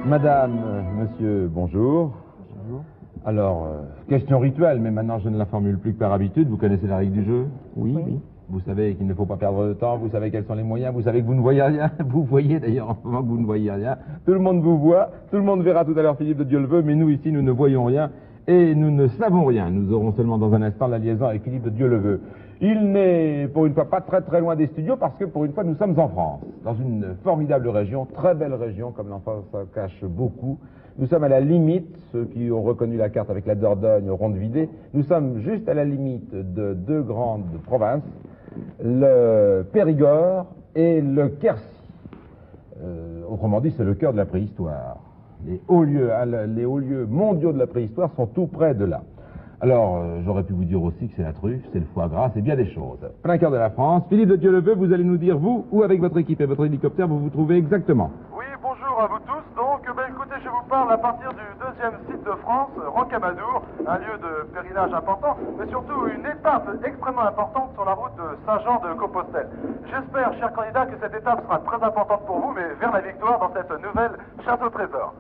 Madame, monsieur, bonjour. Bonjour. Alors, question rituelle, mais maintenant je ne la formule plus que par habitude. Vous connaissez la règle du jeu? Oui. Vous savez qu'il ne faut pas perdre de temps, vous savez quels sont les moyens, vous savez que vous ne voyez rien. Vous voyez d'ailleurs en ce moment que vous ne voyez rien. Tout le monde vous voit, tout le monde verra tout à l'heure Philippe de Dieu le veut, mais nous ici nous ne voyons rien et nous ne savons rien. Nous aurons seulement dans un instant la liaison avec Philippe de Dieu le veut. Il n'est pour une fois pas très très loin des studios parce que pour une fois nous sommes en France, dans une formidable région, très belle région comme l'enfant ça cache beaucoup. Nous sommes à la limite, ceux qui ont reconnu la carte avec la Dordogne auront deviné, nous sommes juste à la limite de deux grandes provinces, le Périgord et le Quercy. Autrement dit, c'est le cœur de la préhistoire. Les hauts lieux mondiaux de la préhistoire sont tout près de là. Alors, j'aurais pu vous dire aussi que c'est la truffe, c'est le foie gras, c'est bien des choses. Plein cœur de la France, Philippe de Dieu le veut, vous allez nous dire, vous, où avec votre équipe et votre hélicoptère, vous vous trouvez exactement. Oui, bonjour à vous tous. Donc, écoutez, je vous parle à partir du deuxième site de France, Rocamadour, un lieu de pèlerinage important, mais surtout une étape extrêmement importante sur la route de Saint-Jean-de-Compostelle. J'espère, chers candidats, que cette étape sera très importante pour vous, mais vers la victoire dans cette nouvelle chasse au trésor.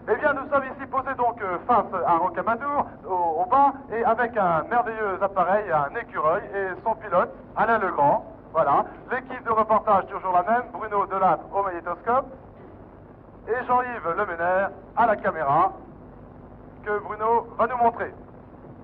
Eh bien, nous sommes ici posés donc face à Rocamadour, au bas, et avec un merveilleux appareil, un écureuil, et son pilote, Alain Legrand. Voilà. L'équipe de reportage, toujours la même, Bruno Delattre au magnétoscope, et Jean-Yves Leménaire à la caméra, que Bruno va nous montrer.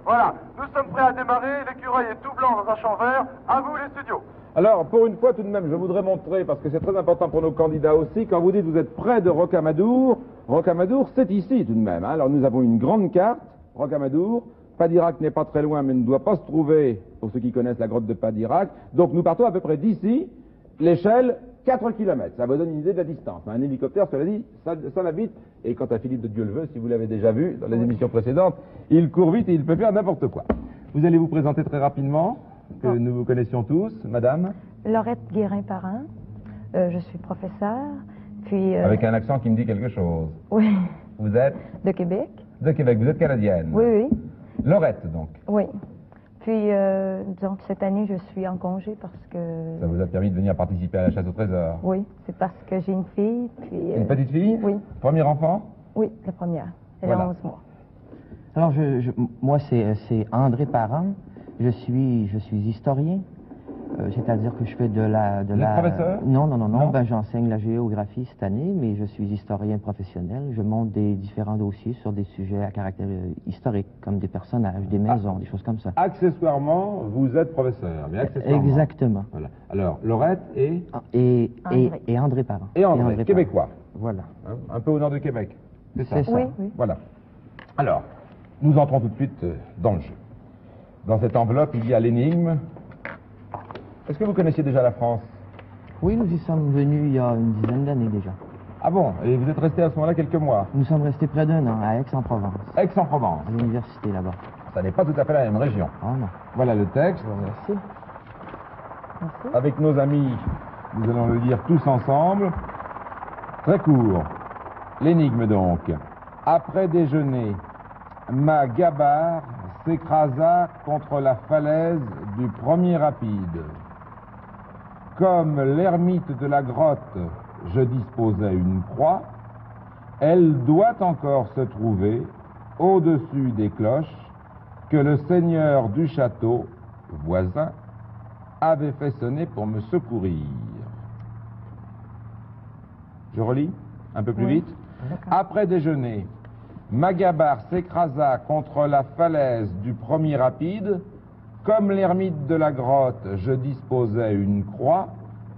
Voilà. Nous sommes prêts à démarrer, l'écureuil est tout blanc dans un champ vert. À vous les studios. Alors, pour une fois tout de même, je voudrais montrer, parce que c'est très important pour nos candidats aussi, quand vous dites que vous êtes près de Rocamadour, Rocamadour, c'est ici tout de même. Hein. Alors, nous avons une grande carte, Rocamadour. Padirac n'est pas très loin, mais ne doit pas se trouver, pour ceux qui connaissent la grotte de Padirac. Donc, nous partons à peu près d'ici, l'échelle 4 km. Ça vous donne une idée de la distance. Un hélicoptère, cela dit, ça va vite. Et quant à Philippe de Dieu le veut, si vous l'avez déjà vu dans les émissions précédentes, il court vite et il peut faire n'importe quoi. Vous allez vous présenter très rapidement, que nous vous connaissions tous. Madame? Laurette Guérin-Parent, je suis professeure, puis... Avec un accent qui me dit quelque chose. Oui. Vous êtes? De Québec. De Québec, vous êtes canadienne? Oui. Laurette, donc? Oui. Puis, disons que cette année, je suis en congé parce que... Ça vous a permis de venir participer à la chasse au trésor? Oui, c'est parce que j'ai une fille, puis... Une petite fille? Oui. Premier enfant? Oui, la première. Elle a 11 mois. Alors, moi, c'est André Parent. Je suis historien, c'est-à-dire que je fais de la... Vous êtes professeur? Non. Ben, j'enseigne la géographie cette année, mais je suis historien professionnel. Je monte des différents dossiers sur des sujets à caractère historique, comme des personnages, des maisons, des choses comme ça. Accessoirement, vous êtes professeur, mais accessoirement. Exactement. Voilà. Alors, Laurette et André Parent. Et André, québécois. Voilà. Hein, un peu au nord de Québec. C'est ça? C'est ça. Oui. Voilà. Alors, nous entrons tout de suite dans le jeu. Dans cette enveloppe, il y a l'énigme. Est-ce que vous connaissiez déjà la France? Oui, nous y sommes venus il y a une dizaine d'années déjà. Ah bon? Et vous êtes resté à ce moment-là quelques mois? Nous sommes restés près d'1 an, à Aix-en-Provence. Aix-en-Provence. À l'université là-bas. Ça n'est pas tout à fait la même région. Ah non. Voilà le texte. Merci. Avec nos amis, nous allons le lire tous ensemble. Très court. L'énigme donc. Après déjeuner, ma gabarre s'écrasa contre la falaise du premier rapide. Comme l'ermite de la grotte, je disposais une croix, elle doit encore se trouver au-dessus des cloches que le seigneur du château, voisin, avait fait sonner pour me secourir. Je relis un peu plus vite. Après déjeuner, ma gabarre s'écrasa contre la falaise du premier rapide. Comme l'ermite de la grotte, je disposais une croix.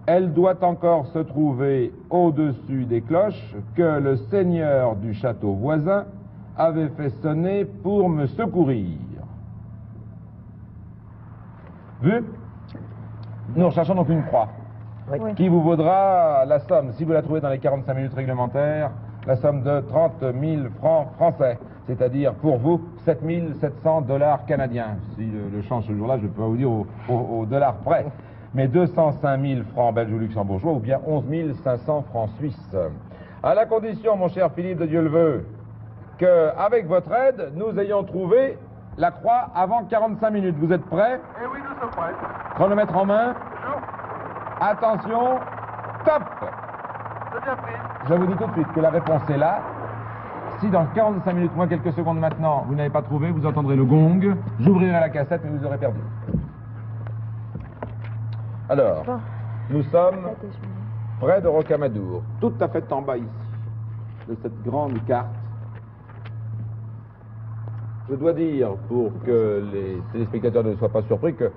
Elle doit encore se trouver au-dessus des cloches que le seigneur du château voisin avait fait sonner pour me secourir. Vu? Nous recherchons donc une croix. Oui. Qui vous vaudra la somme, si vous la trouvez dans les 45 minutes réglementaires, la somme de 30 000 francs français, c'est-à-dire pour vous 7 700 $ canadiens. Si le change ce jour-là, je ne peux pas vous dire au dollar près, mais 205 000 francs belges ou luxembourgeois ou bien 11 500 francs suisses. À la condition, mon cher Philippe de Dieu le veut, qu'avec votre aide, nous ayons trouvé la croix avant 45 minutes. Vous êtes prêts? Eh oui, nous sommes prêts. Chronomètre en main. Toujours. Attention, top! C'est bien pris. Je vous dis tout de suite que la réponse est là. Si dans 45 minutes, moins quelques secondes maintenant, vous n'avez pas trouvé, vous entendrez le gong, j'ouvrirai la cassette, mais vous aurez perdu. Alors, Bon. nous sommes Après déjeuner. près de Rocamadour, tout à fait en bas ici, de cette grande carte. Je dois dire, pour que les téléspectateurs ne soient pas surpris, que,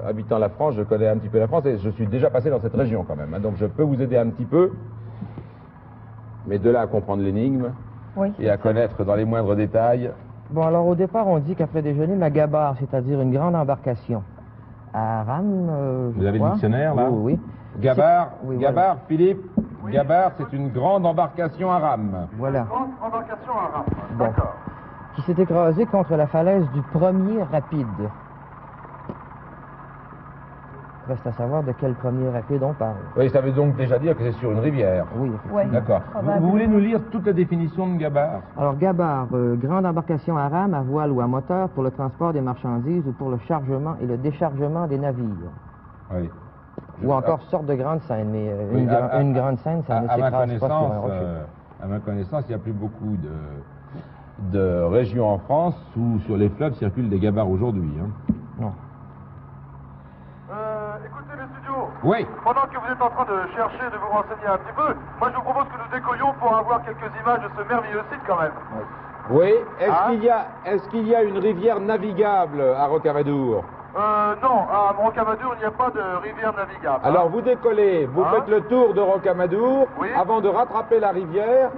habitant la France, je connais un petit peu la France et je suis déjà passé dans cette région quand même, hein, donc je peux vous aider un petit peu, mais de là à comprendre l'énigme Oui. et à connaître dans les moindres détails. Bon, alors au départ, on dit qu'après déjeuner, Magabar, c'est-à-dire une grande embarcation à rame. Vous avez le dictionnaire, là? Oui. Gabar, Oui, Gabar, Philippe, Gabar, c'est une grande embarcation à rame. Voilà. Grande embarcation à rame. Bon. D'accord. Qui s'est écrasée contre la falaise du premier rapide. Reste à savoir de quel premier rapide on parle. Oui, ça veut donc déjà dire que c'est sur une rivière. Oui, effectivement. Ouais. D'accord. Probablement. Vous voulez nous lire toute la définition de Gabar? Alors, Gabar, grande embarcation à rame, à voile ou à moteur pour le transport des marchandises ou pour le chargement et le déchargement des navires. Oui. Ou encore sorte de grande scène, mais Oui, une grande scène, ça ne à ma s'écrase pas sur un connaissance, rocher. à ma connaissance, il n'y a plus beaucoup de régions en France où sur les fleuves circulent des gabarres aujourd'hui. Hein. Non. Écoutez les studios. Oui. Pendant que vous êtes en train de chercher, de vous renseigner un petit peu, moi je vous propose que nous décollions pour avoir quelques images de ce merveilleux site quand même. Oui. Ah. Est-ce qu'il y a une rivière navigable à Rocamadour? Non, à Rocamadour, il n'y a pas de rivière navigable. Alors vous décollez, vous Hein? faites le tour de Rocamadour Oui. avant de rattraper la rivière.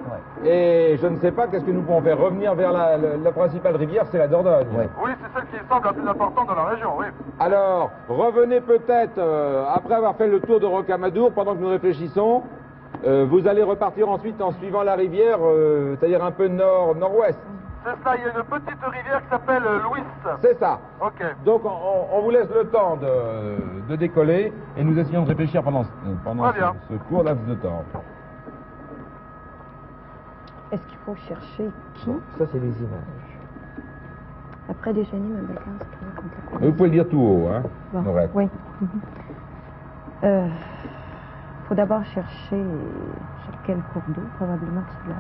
Et je ne sais pas qu'est-ce que nous pouvons faire. Revenir vers la principale rivière, c'est la Dordogne. Ouais. Oui, c'est celle qui semble la plus importante dans la région, oui. Alors, revenez peut-être, après avoir fait le tour de Rocamadour, pendant que nous réfléchissons, vous allez repartir ensuite en suivant la rivière, c'est-à-dire un peu nord-nord-ouest. C'est ça, il y a une petite rivière qui s'appelle Louis. C'est ça. Ok. Donc on vous laisse le temps de décoller et nous essayons de réfléchir pendant Très bien. ce court laps de temps. Est-ce qu'il faut chercher qui? Ça, c'est des images. Après déjeuner, ma belle se contre la cour. Mais vous pouvez le dire tout haut, hein, Bon, Norette. oui. Faut d'abord chercher sur quel cours d'eau, probablement que c'est là.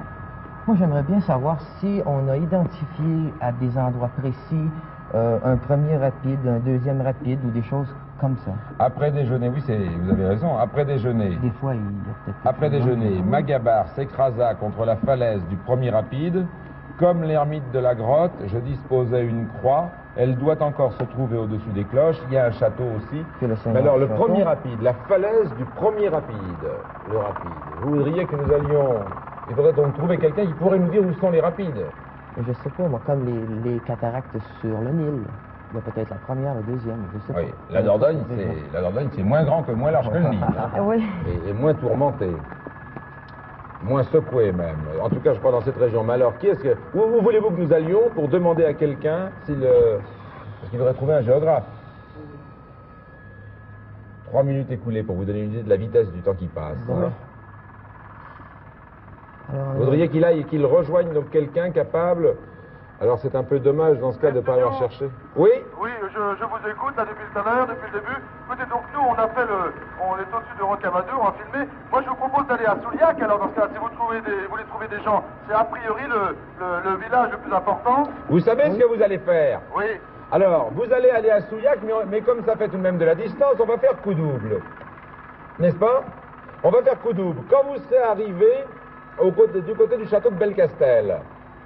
Moi, j'aimerais bien savoir si on a identifié à des endroits précis un premier rapide, un deuxième rapide ou des choses comme ça. Après déjeuner, oui, vous avez raison, après déjeuner. Des fois, il y a peut-être... Après déjeuner, Magabar s'écrasa contre la falaise du premier rapide. Comme l'ermite de la grotte, je disposais une croix. Elle doit encore se trouver au-dessus des cloches. Il y a un château aussi. Que le Mais Seigneur alors, le château. premier rapide, la falaise du premier rapide. Le rapide. Vous voudriez que nous allions... Il faudrait donc trouver quelqu'un qui pourrait nous dire où sont les rapides. Je sais pas, moi, comme les cataractes sur le Nil. Il y a peut-être la première, la deuxième, je sais Oui, pas. la Dordogne, c'est moins grand que moins large que le Nil. Hein. Ah oui. Et moins tourmenté. Moins secoué même. En tout cas, je crois dans cette région. Mais alors, où voulez-vous que nous allions pour demander à quelqu'un parce qu'il devrait trouver un géographe? 3 minutes écoulées pour vous donner une idée de la vitesse du temps qui passe. Bon. Hein. Alors, Vous voudriez qu'il aille et qu'il rejoigne donc quelqu'un capable. Alors c'est un peu dommage dans ce cas de ne pas avoir cherché. Oui? Oui, je vous écoute là depuis tout à l'heure, depuis le début. Écoutez, donc nous, on est au-dessus de Rocamadour, on a filmé. Moi, je vous propose d'aller à Souliac. Alors dans ce cas, si vous voulez trouver des gens, c'est a priori le village le plus important. Vous savez ce que vous allez faire? Oui. Alors, vous allez aller à Souillac, mais comme ça fait tout de même de la distance, on va faire coup double. N'est-ce pas? On va faire coup double. Quand vous serez arrivé du côté du château de Belcastel,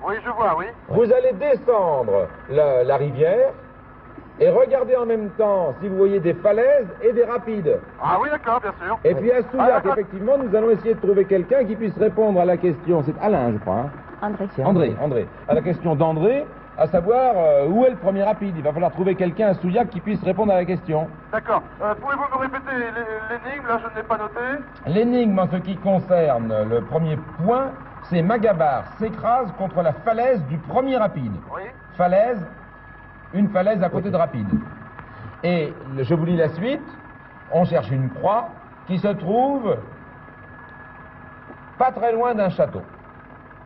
Oui, je vois, oui. vous allez descendre la rivière et regarder en même temps si vous voyez des falaises et des rapides. Ah oui, d'accord, bien sûr. Et puis à Souillac, d'accord. effectivement, nous allons essayer de trouver quelqu'un qui puisse répondre à la question. C'est Alain, je crois. Hein? André. C'est André. À la question d'André, à savoir où est le premier rapide. Il va falloir trouver quelqu'un à Souillac qui puisse répondre à la question. D'accord. Pouvez-vous me répéter l'énigme? Là, je ne l'ai pas noté. L'énigme en ce qui concerne le premier point, c'est Magabar s'écrase contre la falaise du premier rapide. Oui. Falaise, une falaise à côté de rapide. Et je vous lis la suite. On cherche une croix qui se trouve pas très loin d'un château.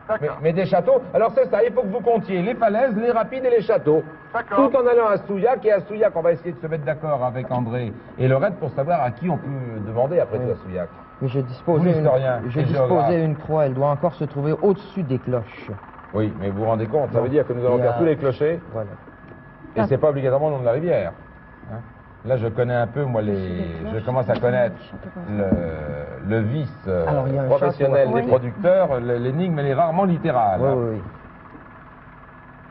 D'accord. Mais des châteaux, alors c'est ça, il faut que vous comptiez les falaises, les rapides et les châteaux. D'accord. Tout en allant à Souillac, et à Souillac, on va essayer de se mettre d'accord avec André et Lorette pour savoir à qui on peut demander après tout à Souillac. Mais je Vous, disposais l'historien, et géographe. une croix, elle doit encore se trouver au-dessus des cloches. Oui, mais vous vous rendez compte, ça veut dire que nous allons faire tous les clochers, Voilà. et c'est pas obligatoirement le long de la rivière. Hein. Là, je connais un peu, moi, je commence à connaître le vice Alors, il y a un professionnel château à des côté. producteurs, l'énigme, elle est rarement littérale. Oui, Hein. oui, oui.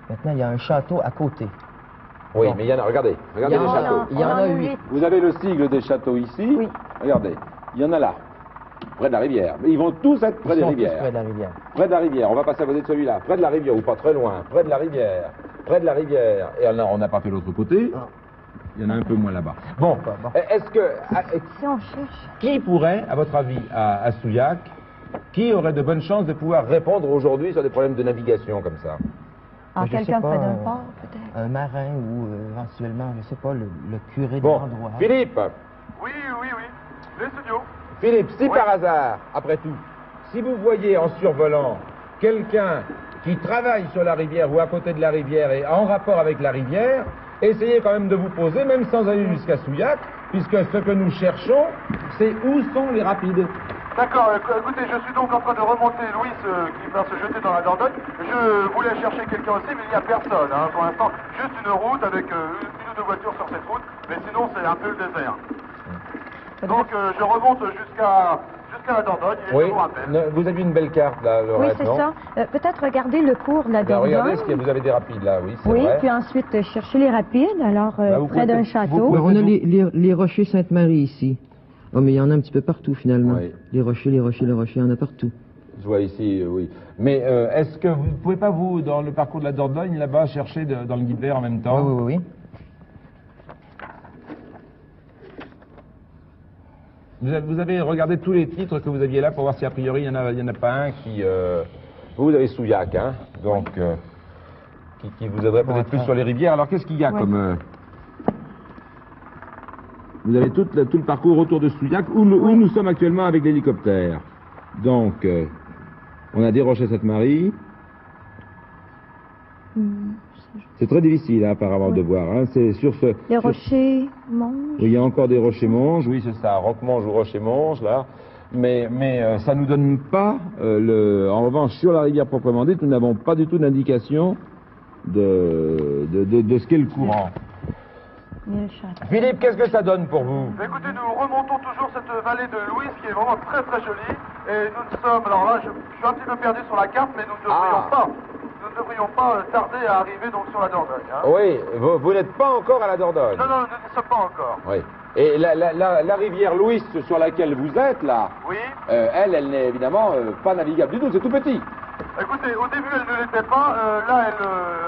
Maintenant, il y a un château à côté. Oui, Bon. mais il y en a, regardez Il y les en a- châteaux. il y en a 8. Vous avez le sigle des châteaux ici, Oui. regardez, il y en a là, près de la rivière. Mais ils vont tous être près Ils des sont tous rivières. près de la rivière. Près de la rivière, on va passer à côté de celui-là, près de la rivière, ou pas très loin, près de la rivière, près de la rivière. Et alors, on n'a pas fait l'autre côté, Ah. il y en a un peu moins là-bas. Bon, Bon. est-ce que, Si on cherche. qui pourrait, à votre avis, à Souillac, qui aurait de bonnes chances de pouvoir répondre aujourd'hui sur des problèmes de navigation comme ça? Ah, Je sais quelqu'un pas, près d'un port, peut-être. Un marin ou éventuellement, je sais pas, le curé de Bon, l'endroit. Oui, Philippe, oui, oui. Les studios. Philippe, si Oui. par hasard, après tout, si vous voyez en survolant quelqu'un qui travaille sur la rivière ou à côté de la rivière et en rapport avec la rivière, essayez quand même de vous poser, même sans aller jusqu'à Souillac, puisque ce que nous cherchons, c'est où sont les rapides. D'accord, écoutez, je suis donc en train de remonter Louis qui va se jeter dans la Dordogne. Je voulais chercher quelqu'un aussi, mais il n'y a personne. Hein, pour l'instant, juste une route avec une ou deux voitures sur cette route, mais sinon c'est un peu le désert. Donc je remonte jusqu'à la Dordogne et Oui, je vous rappelle. vous avez une belle carte là, Oui, Laurette, c'est non? ça. Peut-être regarder le cours de la Ben, Dordogne. regardez, vous avez des rapides là, oui, c'est Oui, vrai. puis ensuite chercher les rapides, alors Là, vous près pouvez- d'un vous château. pouvez- on a les rochers Sainte-Marie ici. Oh, mais il y en a un petit peu partout finalement. Oui. Les rochers, il y en a partout. Je vois ici, oui. Mais est-ce que vous ne pouvez pas, vous, dans le parcours de la Dordogne, là-bas, chercher dans le guide vert en même temps? Oui. Vous avez regardé tous les titres que vous aviez là pour voir si a priori il y en a pas un qui... Vous avez Souillac, hein, donc qui vous aiderait peut-être plus sur les rivières. Alors qu'est-ce qu'il y a Oui. comme... Vous avez tout le parcours autour de Souillac, où nous sommes actuellement avec l'hélicoptère. Donc, on a des rochers Sainte-Marie. C'est très difficile, hein, apparemment, de voir. Hein. C'est sur ce... Les rochers mangent. Oui, il y a encore des rochers-monges, oui, c'est ça, roque-monge ou rocher-monge, là. Mais ça ne nous donne pas, en revanche, sur la rivière proprement dite, nous n'avons pas du tout d'indication de ce qu'est le courant. Mais le château. Philippe, qu'est-ce que ça donne pour vous? Écoutez, nous remontons toujours cette vallée de Louise qui est vraiment très très jolie. Et nous sommes, alors là, je suis un petit peu perdu sur la carte, mais nous ne devrions pas tarder à arriver donc sur la Dordogne. Hein. Oui, vous n'êtes pas encore à la Dordogne. Non, nous n'y sommes pas encore. Oui. Et la rivière Louise sur laquelle vous êtes, là, Oui. elle n'est évidemment pas navigable du tout, c'est tout petit. Écoutez, au début elle ne l'était pas, là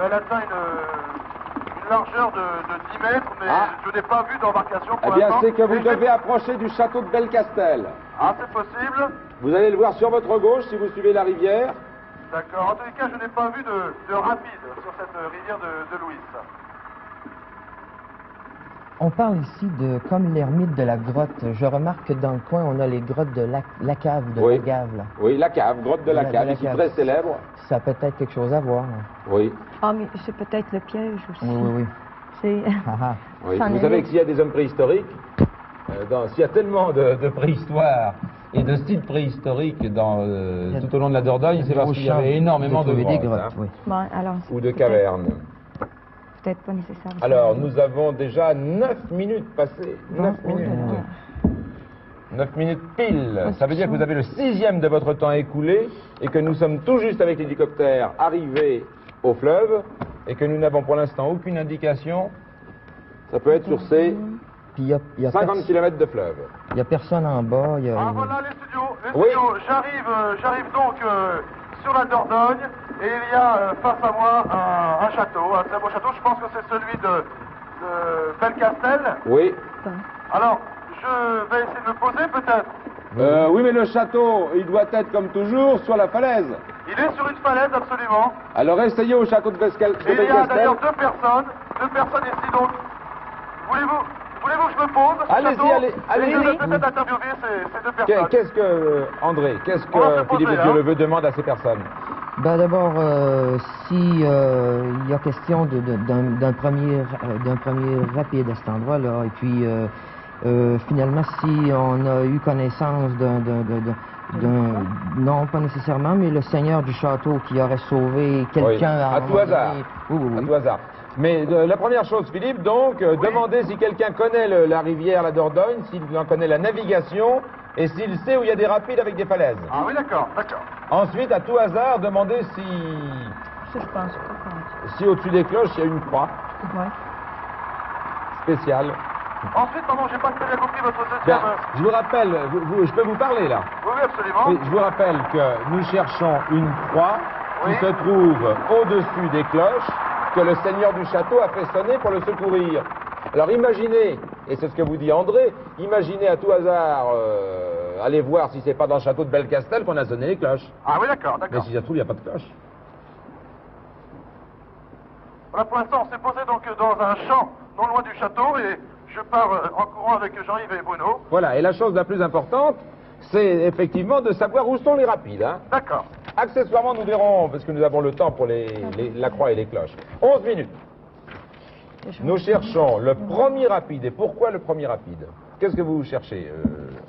elle atteint une largeur de 10 mètres, mais je n'ai pas vu d'embarcation pour Eh bien, l'instant. c'est que vous Et devez approcher du château de Belcastel. Ah, c'est possible. Vous allez le voir sur votre gauche si vous suivez la rivière. D'accord. En tous les cas, je n'ai pas vu de rapide sur cette rivière de Louise. On parle ici de comme l'ermite de la grotte. Je remarque que dans le coin, on a les grottes de la cave, de Oui. la Gave, là. Oui, la cave, grotte de la De cave, la ici cave. très célèbre. Ça a peut-être quelque chose à voir. Là. Oui, Ah, mais c'est peut-être le piège aussi. Oui. C'est... Ah, ah. oui. Ça en Vous est savez là. que s'il y a des hommes préhistoriques, s'il y a tellement de préhistoire et de styles préhistoriques tout au long de la Dordogne, c'est parce qu'il y avait énormément de des grottes, grottes. hein, Oui. Bon, alors, c'est ou de peut-être- cavernes. Peut-être pas nécessaire. de Alors, savoir. nous avons déjà 9 minutes passées. 9 Bon, minutes. oh là 9 minutes pile. Oh, Ça veut dire que c'est vous avez le 6e de votre temps écoulé et que nous sommes tout juste avec l'hélicoptère arrivés au fleuve et que nous n'avons pour l'instant aucune indication. Ça peut être sur ces Puis il y a 50 km de fleuve. Il n'y a personne en bas. Il y a... Ah voilà les studios. Oui. J'arrive donc sur la Dordogne et il y a face à moi un château, un très beau château. Je pense que c'est celui de Belcastel. Oui. Alors, je vais essayer de me poser peut-être. Oui, mais le château, il doit être comme toujours sur la falaise. Il est sur une falaise absolument. Alors essayez au château de Et il y a Belcastel. d'ailleurs deux personnes ici donc. Voulez-vous que je me pose au Allez-y, château allez-y. Et je vais peut-être interviewer ces deux personnes. Qu'est-ce que, André, qu'est-ce On va que se poser, Philippe de hein. Dieu-le-Veut demande à ces personnes? Ben d'abord, si il y a question d'un premier rapide à cet endroit-là, et puis Finalement, si on a eu connaissance non, pas nécessairement, mais le seigneur du château qui aurait sauvé quelqu'un à tout hasard. Oui. À tout hasard. Mais la première chose, Philippe, donc, demandez si quelqu'un connaît la rivière, la Dordogne, s'il en connaît la navigation, et s'il sait où il y a des rapides avec des falaises. Ah oui, d'accord. Ensuite, à tout hasard, demandez Ça, je pense pas. si au-dessus des cloches, il y a une croix Ouais. spéciale. Ensuite, pardon, j'ai pas très bien compris votre deuxième... Bien, je vous rappelle, je peux vous parler là. Oui, absolument. Oui, je vous rappelle que nous cherchons une croix Oui. qui se trouve au-dessus des cloches que le seigneur du château a fait sonner pour le secourir. Alors imaginez, et c'est ce que vous dit André, imaginez à tout hasard, allez voir si c'est pas dans le château de Belcastel qu'on a sonné les cloches. Ah oui, d'accord. Mais si ça se trouve, il n'y a pas de cloche. Voilà, pour l'instant, on s'est posé donc dans un champ non loin du château et je pars en courant avec Jean-Yves et Bruno. Voilà, et la chose la plus importante, c'est effectivement de savoir où sont les rapides. Hein. D'accord. Accessoirement, nous verrons, parce que nous avons le temps pour la croix et les cloches. 11 minutes. Nous cherchons le premier rapide. Et pourquoi le premier rapide? Qu'est-ce que vous cherchez,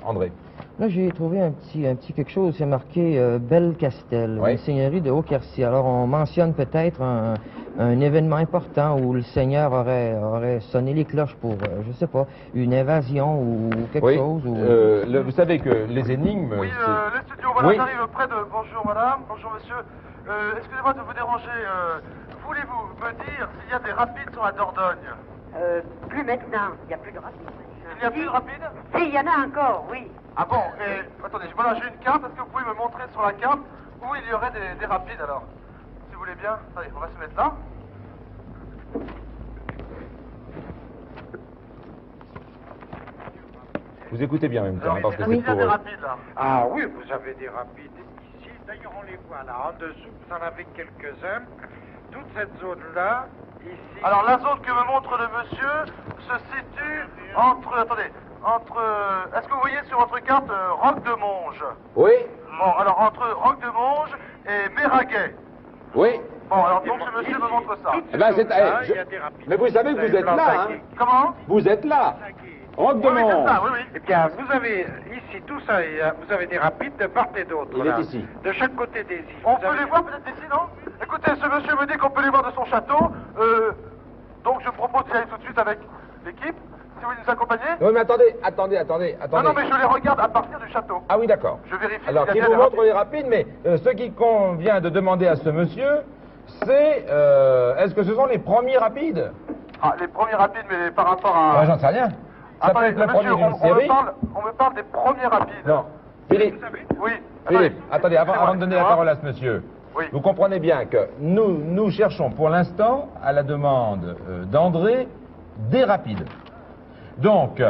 André? Là, j'ai trouvé un petit quelque chose, c'est marqué Belcastel, Oui. la seigneurie de Haut-Quercy. Alors, on mentionne peut-être un événement important où le seigneur aurait sonné les cloches pour, je sais pas, une invasion ou quelque chose. Ou... vous savez que les énigmes... Oui, c'est- le studio, voilà, Oui. j'arrive près de... Bonjour madame, bonjour monsieur. Excusez-moi de vous déranger. Voulez-vous me dire s'il y a des rapides sur la Dordogne? Plus maintenant, il n'y a plus de rapide. Il n'y a plus de rapides? Si, il y en a encore, oui. Ah bon, et attendez, voilà, j'ai une carte. Est-ce que vous pouvez me montrer sur la carte où il y aurait des rapides alors? Si vous voulez bien. Allez, on va se mettre là. Vous écoutez bien en même temps, Alors, parce que est-ce c'est qu'il y a pour... des rapides là? Ah oui, vous avez des rapides ici. D'ailleurs, on les voit là. En dessous, vous en avez quelques-uns. Toute cette zone-là, ici... Alors la zone que me montre le monsieur se situe entre... Attendez, entre... Est-ce que vous voyez sur votre carte Roc de Monge? Oui, Bon, alors entre Roc de Monge et Méraguet. oui. Bon, alors donc ce monsieur me montre ça. Eh ben, c'est... Là, eh, il y a des rapides. Mais vous savez que vous êtes là, hein. Comment? Vous êtes là. Roc de Oui, oui, c'est Mont. ça, oui, oui. Eh bien, vous avez ici tout ça, vous avez des rapides de part et d'autre. Il là. est ici. De chaque côté des îles. On Vous peut avez- les voir peut-être d'ici, non? Écoutez, ce monsieur me dit qu'on peut les voir de son château. Donc je propose d'y aller tout de suite avec l'équipe. Si vous voulez nous accompagner. Oui, mais attendez. Non, non, mais je les regarde à partir du château. Ah oui, d'accord. Je vérifie Alors, s'il y qui a vous bien des montre les rapides, mais ce qui convient de demander à ce monsieur, c'est est-ce que ce sont les premiers rapides? Ah, les premiers rapides, mais par rapport à... J'en sais rien. Ça peut Attendez, être le monsieur, premier d'une on série. me parle des premiers rapides. Non. Philippe, Oui. Philippe, attendez, avant de donner la excusez-moi. parole à ce monsieur, Oui. vous comprenez bien que nous cherchons pour l'instant, à la demande d'André, des rapides. Donc,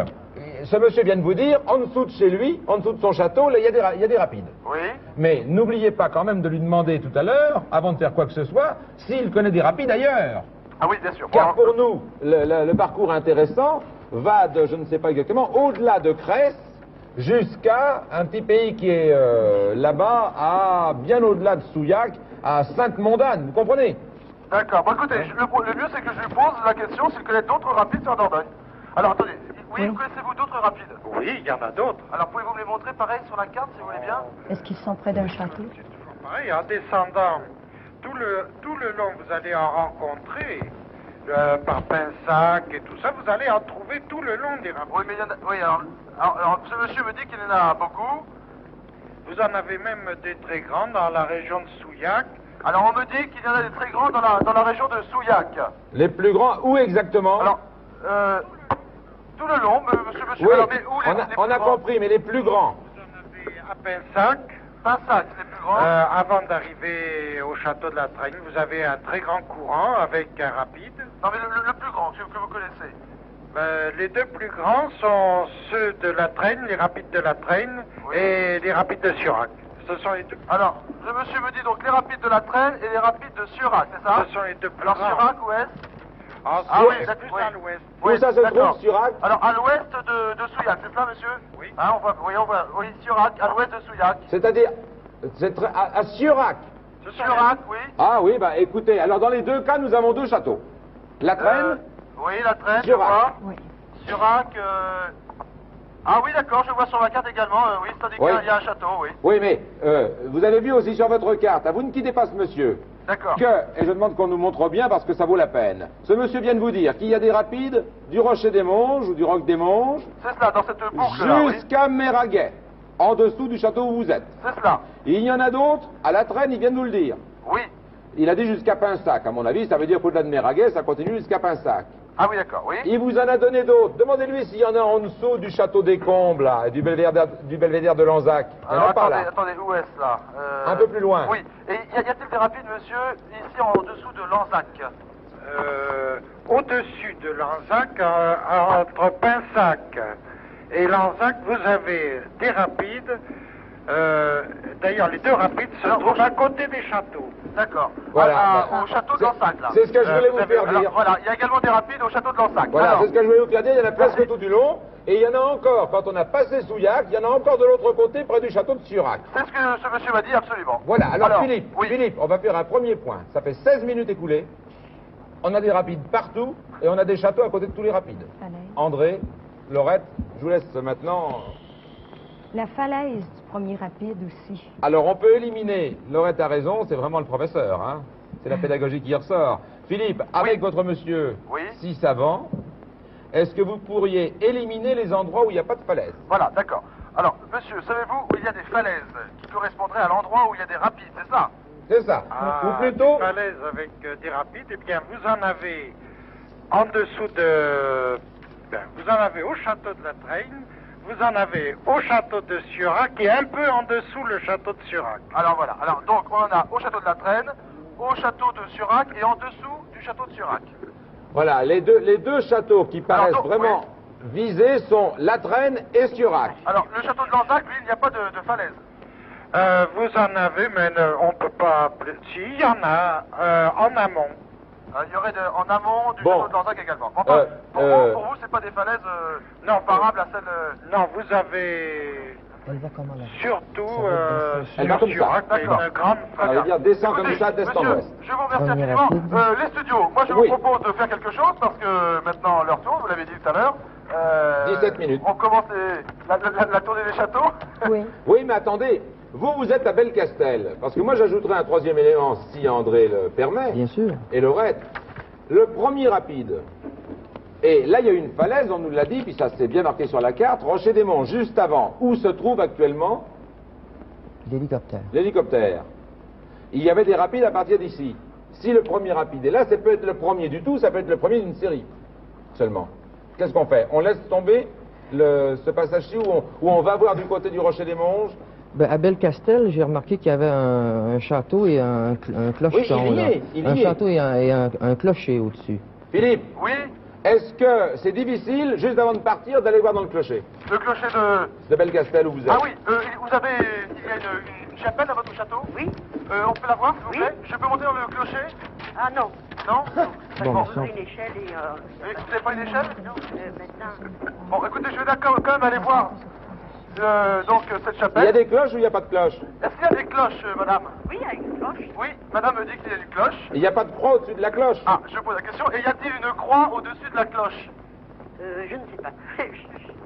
ce monsieur vient de vous dire, en dessous de chez lui, en dessous de son château, là, il y a des rapides. Oui. Mais n'oubliez pas quand même de lui demander tout à l'heure, avant de faire quoi que ce soit, s'il connaît des rapides ailleurs. Ah oui, bien sûr. Car Bon, pour nous, le parcours intéressant va de, je ne sais pas exactement, au-delà de Crèce jusqu'à un petit pays qui est là-bas, à bien au-delà de Souillac, à Sainte-Mondane, vous comprenez? D'accord. Bon, écoutez, le mieux, c'est que je lui pose la question s'il connaît d'autres rapides sur la Dordogne. Alors, attendez. Oui, connaissez-vous d'autres rapides? Oui, il y en a d'autres. Alors, pouvez-vous me les montrer, pareil, sur la carte, si vous voulez bien? Est-ce qu'ils sont près d'un château? C'est toujours pareil, en descendant, tout le long, vous allez en rencontrer, par Pinsac et tout ça, vous allez en trouver tout le long des rapides. Oui, mais il y en a... Oui, alors ce monsieur me dit qu'il y en a beaucoup. Vous en avez même des très grands dans la région de Souillac. Alors, on me dit qu'il y en a des très grands dans la région de Souillac. Les plus grands, où exactement? Alors, tout le long, monsieur, oui, alors, mais où les on plus a grands? compris, mais les plus grands. Vous en avez à Pinsac. Pinsac, c'est les plus grands. Avant d'arriver au château de la Traigne, vous avez un très grand courant avec un rapide. Non, mais le plus grand, que vous connaissez. Les deux plus grands sont ceux de la Traigne, les rapides de la Traigne, Oui. et les rapides de Surac. Ce sont les deux. Alors, le monsieur me dit donc les rapides de la Traîne et les rapides de Surac, c'est ça? Ce sont les deux plus Alors, grands. Surac, où est-ce? Ah, Ah oui, c'est d'accord, plus oui. à l'ouest. Où ça se d'accord. trouve, Surac? Alors, à l'ouest de Souillac, c'est ça, monsieur? Oui. Hein, on voit, oui, Surac, à l'ouest de Souillac. C'est-à-dire, à Surac. Ce sont Surac, oui. Ah oui, bah écoutez, alors dans les deux cas, nous avons deux châteaux. La Traîne, Oui, la Traîne, je Surac. vois. Oui. Surac, Ah oui, d'accord, je vois sur ma carte également, oui, c'est-à-dire Oui. qu'il y a un château, oui. Oui, mais vous avez vu aussi sur votre carte, vous ne quittez pas ce monsieur. D'accord. Et je demande qu'on nous montre bien parce que ça vaut la peine. Ce monsieur vient de vous dire qu'il y a des rapides du Rocher des Monges ou du Roc des Monges C'est cela, dans cette boucle-là, oui. jusqu'à Méraguet, en dessous du château où vous êtes. C'est cela. Et il y en a d'autres, à la traîne, il vient de nous le dire. Oui. Il a dit jusqu'à Pinsac. À mon avis, ça veut dire qu'au-delà de Méraguet, ça continue jusqu'à Pinsac. Ah oui, d'accord, oui. Il vous en a donné d'autres. Demandez-lui s'il y en a en dessous du château des Combes, là, et du belvédère de Lanzac. Il y en Alors a pas, attendez, là. attendez, où est-ce là Un peu plus loin. Oui. Et y a-t-il des rapides, monsieur, ici en dessous de Lanzac? Au-dessus de Lanzac, entre Pinsac et Lanzac, vous avez des rapides. D'ailleurs, les deux rapides se trouvent à côté des châteaux. D'accord. Voilà. Au château de Lanzac, là. C'est ce que je voulais vous faire Alors, dire. voilà, il y a également des rapides au château de Lanzac. Voilà, Alors, c'est ce que je voulais vous faire dire. Il y en a presque tout du long. Et il y en a encore, quand on a passé Souillac, il y en a encore de l'autre côté, près du château de Surac. c'est ce que ce monsieur m'a dit, absolument. Voilà, alors Philippe, oui. Philippe, on va faire un premier point. Ça fait 16 minutes écoulées. On a des rapides partout et on a des châteaux à côté de tous les rapides. Falaise. André, Laurette, je vous laisse maintenant. La falaise du premier rapide aussi. Alors on peut éliminer, Laurette a raison, c'est vraiment le professeur, hein. C'est la pédagogie qui ressort. Philippe, avec votre monsieur, Oui. si savant, est-ce que vous pourriez éliminer les endroits où il n'y a pas de falaise? Voilà, d'accord. Alors, monsieur, savez-vous où il y a des falaises qui correspondraient à l'endroit où il y a des rapides, c'est ça? C'est ça. Ou plutôt, Des falaises avec des rapides, eh bien, vous en avez en dessous de... vous en avez au château de la Traîne, vous en avez au château de Surac et un peu en dessous le château de Surac. Alors voilà, alors donc on en a au château de la Traîne, au château de Surac et en dessous du château de Surac. voilà, les deux châteaux qui paraissent donc, vraiment visés sont La Traîne et Surac. Alors le château de Lanzac, lui, il n'y a pas de falaise. Vous en avez, mais on peut pas... Si, il y en a en amont. Il y aurait en amont du Bon. château de Lanzac également. Enfin, pour vous, c'est pas des falaises Non, comparables à celles... Non, vous avez Elle va comment là? surtout Elle va sur comme ça. Surac D'accord. une grande Ça veut dire descend comme Écoutez, ça, d'est en monsieur, ouest. je vous remercie Premier infiniment. rapide. Les studios, moi je Oui. vous propose de faire quelque chose parce que maintenant l'heure tourne, vous l'avez dit tout à l'heure. 17 minutes. On commence la tournée des châteaux. Oui. Oui, mais attendez, vous êtes à Belcastel. Parce que moi, j'ajouterai un troisième élément, si André le permet. Bien sûr. Et Laurette. Le premier rapide. Et là, il y a une falaise, on nous l'a dit, puis ça c'est bien marqué sur la carte, Rocher des Monts, juste avant, où se trouve actuellement L'hélicoptère. l'hélicoptère. Il y avait des rapides à partir d'ici. Si le premier rapide est là, ça peut être le premier du tout, ça peut être le premier d'une série. Seulement. Qu'est-ce qu'on fait? On laisse tomber ce passage-ci où on va voir du côté du Rocher des Monges. Ben, à Belcastel, j'ai remarqué qu'il y avait un château et un clocheton. Oui, il y là. est, il y un est. château et un clocher au-dessus. Philippe, Oui, est-ce que c'est difficile, juste avant de partir, d'aller voir dans le clocher le clocher de... de Belcastel où vous êtes? Ah oui, il y a une chapelle à votre château? Oui. On peut la voir, s'il vous Oui. plaît? Je peux monter dans le clocher? Ah non. Non? Parce Bon, qu'on ça- veut une échelle et... Vous n'avez pas une échelle? non, maintenant... Bon, écoutez, je vais d'accord quand même aller voir donc cette Il y chapelle. a des cloches ou il n'y a pas de cloches? Est-ce qu'il y a des cloches, madame? Oui, il y a une cloche. Oui, madame me dit qu'il y a une cloche. Il n'y a pas de croix au-dessus de la cloche? Ah, je pose la question. Et y a-t-il une croix au-dessus de la cloche? Je ne sais pas.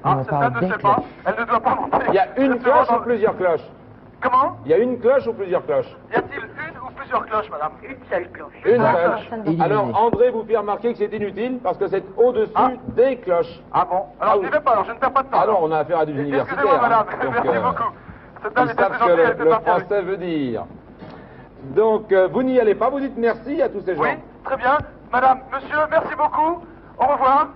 Ah, On c'est parle elle ne des sait pas. cloches. Elle ne doit pas monter. Il y a une Je suis cloche dans- ou plusieurs cloches? Comment? Il y a une cloche ou plusieurs cloches? Y a-t-il une ou plusieurs cloches, madame? Une seule cloche. Une Ah, seule. cloche. Éliminé. Alors André vous fait remarquer que c'est inutile parce que c'est au-dessus Ah. des cloches. Ah bon? Alors, Ah je oui. n'y vais pas, alors je ne perds pas de temps. Ah non, on a affaire à des Excusez-moi, universitaires. madame. hein. Donc, Merci beaucoup. Cette dame ils était savent très ce que gentille, elle était le partie avec. français veut dire. Donc vous n'y allez pas, vous dites merci à tous ces gens. Oui, très bien. Madame, monsieur, merci beaucoup. Au revoir.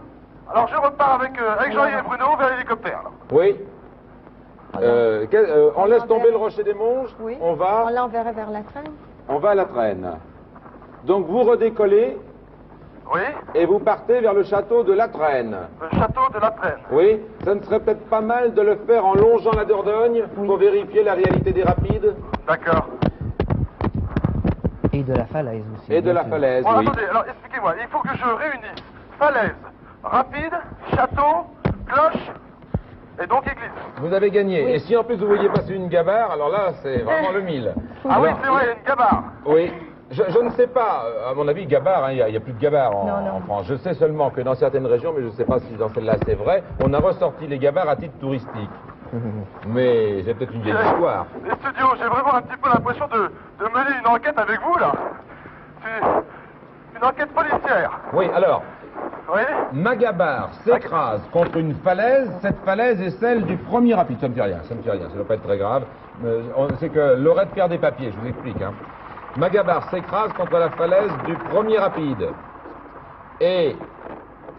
Alors, je repars avec Jean-Yves et Bruno vers l'hélicoptère. alors. Oui. On laisse tomber le Rocher des Monges. Oui. On va l'enverrait vers la traîne. à la Traîne. Donc vous redécollez Oui, et vous partez vers le château de la Traîne. le château de la Traîne. Oui, ça ne serait peut-être pas mal de le faire en longeant la Dordogne pour vérifier la réalité des rapides D'accord. Et de la falaise aussi. et de bien la sûr. falaise, Bon, oui. attendez, alors expliquez-moi. Il faut que je réunisse falaise, rapide, château, cloche et donc église. Vous avez gagné. Et si en plus vous voyez passer une gabarre, alors là, c'est vraiment le mille. Ah oui, Alors, c'est vrai, il y a une gabarre. Oui. Je ne sais pas, à mon avis, Gabard, hein, il n'y a plus de Gabard Non. en France. Je sais seulement que dans certaines régions, mais je ne sais pas si dans celle-là c'est vrai, on a ressorti les Gabards à titre touristique. Mais c'est peut-être une vieille histoire. Les studios, j'ai vraiment un petit peu l'impression de mener une enquête avec vous, là. C'est une enquête policière. Oui, alors, Vous voyez? Magabar s'écrase contre une falaise. Cette falaise est celle du premier rapide. Ça me fait rien, ça ne doit pas être très grave. C'est que Lorette perd des papiers, je vous explique. Hein. Magabar s'écrase contre la falaise du premier rapide. Et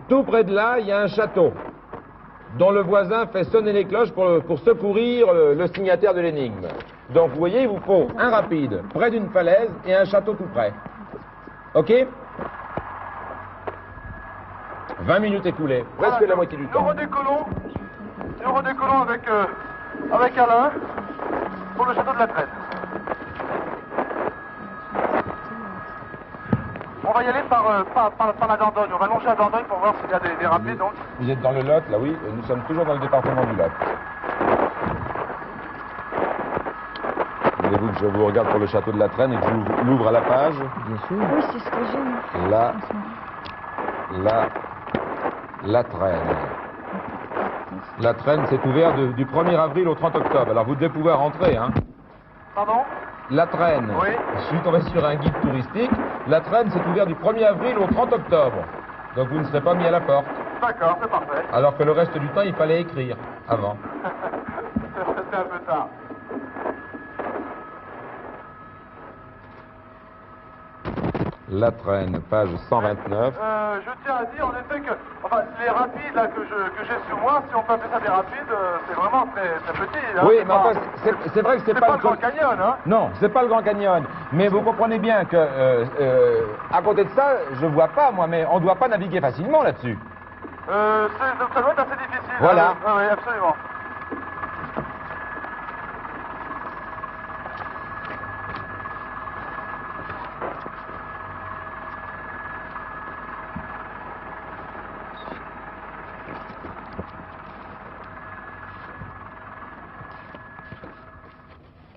tout près de là, il y a un château dont le voisin fait sonner les cloches pour secourir le signataire de l'énigme. Donc vous voyez, il vous faut un rapide près d'une falaise et un château tout près. OK? 20 minutes écoulées, presque Voilà, la moitié du temps. Nous redécollons avec Alain pour le château de la Traîne. On va y aller par la Dordogne. On va longer la Dordogne pour voir s'il y a des rapides. Donc. Vous êtes dans le Lot, là, oui. Nous sommes toujours dans le département du Lot. Voulez-vous que je vous regarde pour le château de la Traîne et que je l'ouvre à la page? Bien sûr. Oui, c'est ce que j'ai. La Traîne. La Traîne, c'est ouvert du 1er avril au 30 octobre. Alors vous devez pouvoir rentrer, hein. Pardon? La Traîne. Oui. Je suis tombé sur un guide touristique. La Traîne, c'est ouvert du 1er avril au 30 octobre. Donc vous ne serez pas mis à la porte. D'accord, c'est parfait. Alors que le reste du temps, il fallait écrire avant. C'est un peu tard. La Traîne, page 129. Je tiens à dire en effet que les rapides là, que j'ai sous moi, si on peut appeler ça des rapides, c'est vraiment très petit. Hein, Oui, c'est mais pas- enfin, c'est vrai que c'est c'est pas, pas le Grand Canyon, hein. Non, c'est pas le Grand Canyon. Mais vous comprenez bien que, à côté de ça, je vois pas, moi, mais on doit pas naviguer facilement là-dessus. Ça doit être assez difficile. Voilà. Hein. Oui, absolument.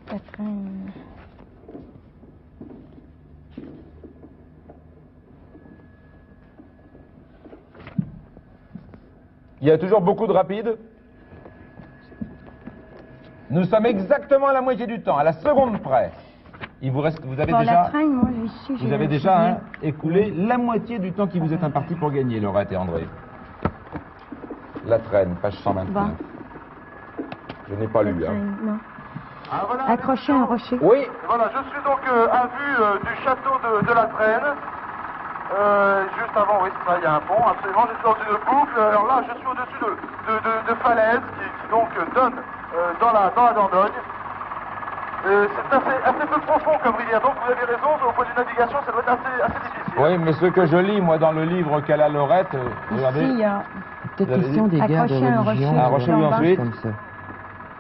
Catherine. Il y a toujours beaucoup de rapides. Nous sommes exactement à la moitié du temps, à la seconde près. Il vous reste, vous avez Bon, déjà, la traîne, moi, ici, vous avez déjà hein, écoulé la moitié du temps qui vous est imparti pour gagner, Laurette et André. La Traîne, page 129. Bon. Je n'ai pas lu. Hein. Non. Ah, voilà, Accroché à un rocher. Oui, Voilà, je suis donc à vue du château de la Traîne. Juste avant, oui, c'est ça, il y a un pont, absolument. Je suis dans une boucle. Alors là, je suis au-dessus de falaises qui donc donnent dans la Dordogne. C'est assez peu profond comme rivière, donc vous avez raison, au point de navigation, ça doit être assez difficile. oui, mais ce que je lis, moi, dans le livre qu'a la Laurette, regardez, Ici, il y a Peut-être Vous avez question des guerres de accroché à un religion. rocher. Un rocher, oui, tombant. ensuite. Comme ça.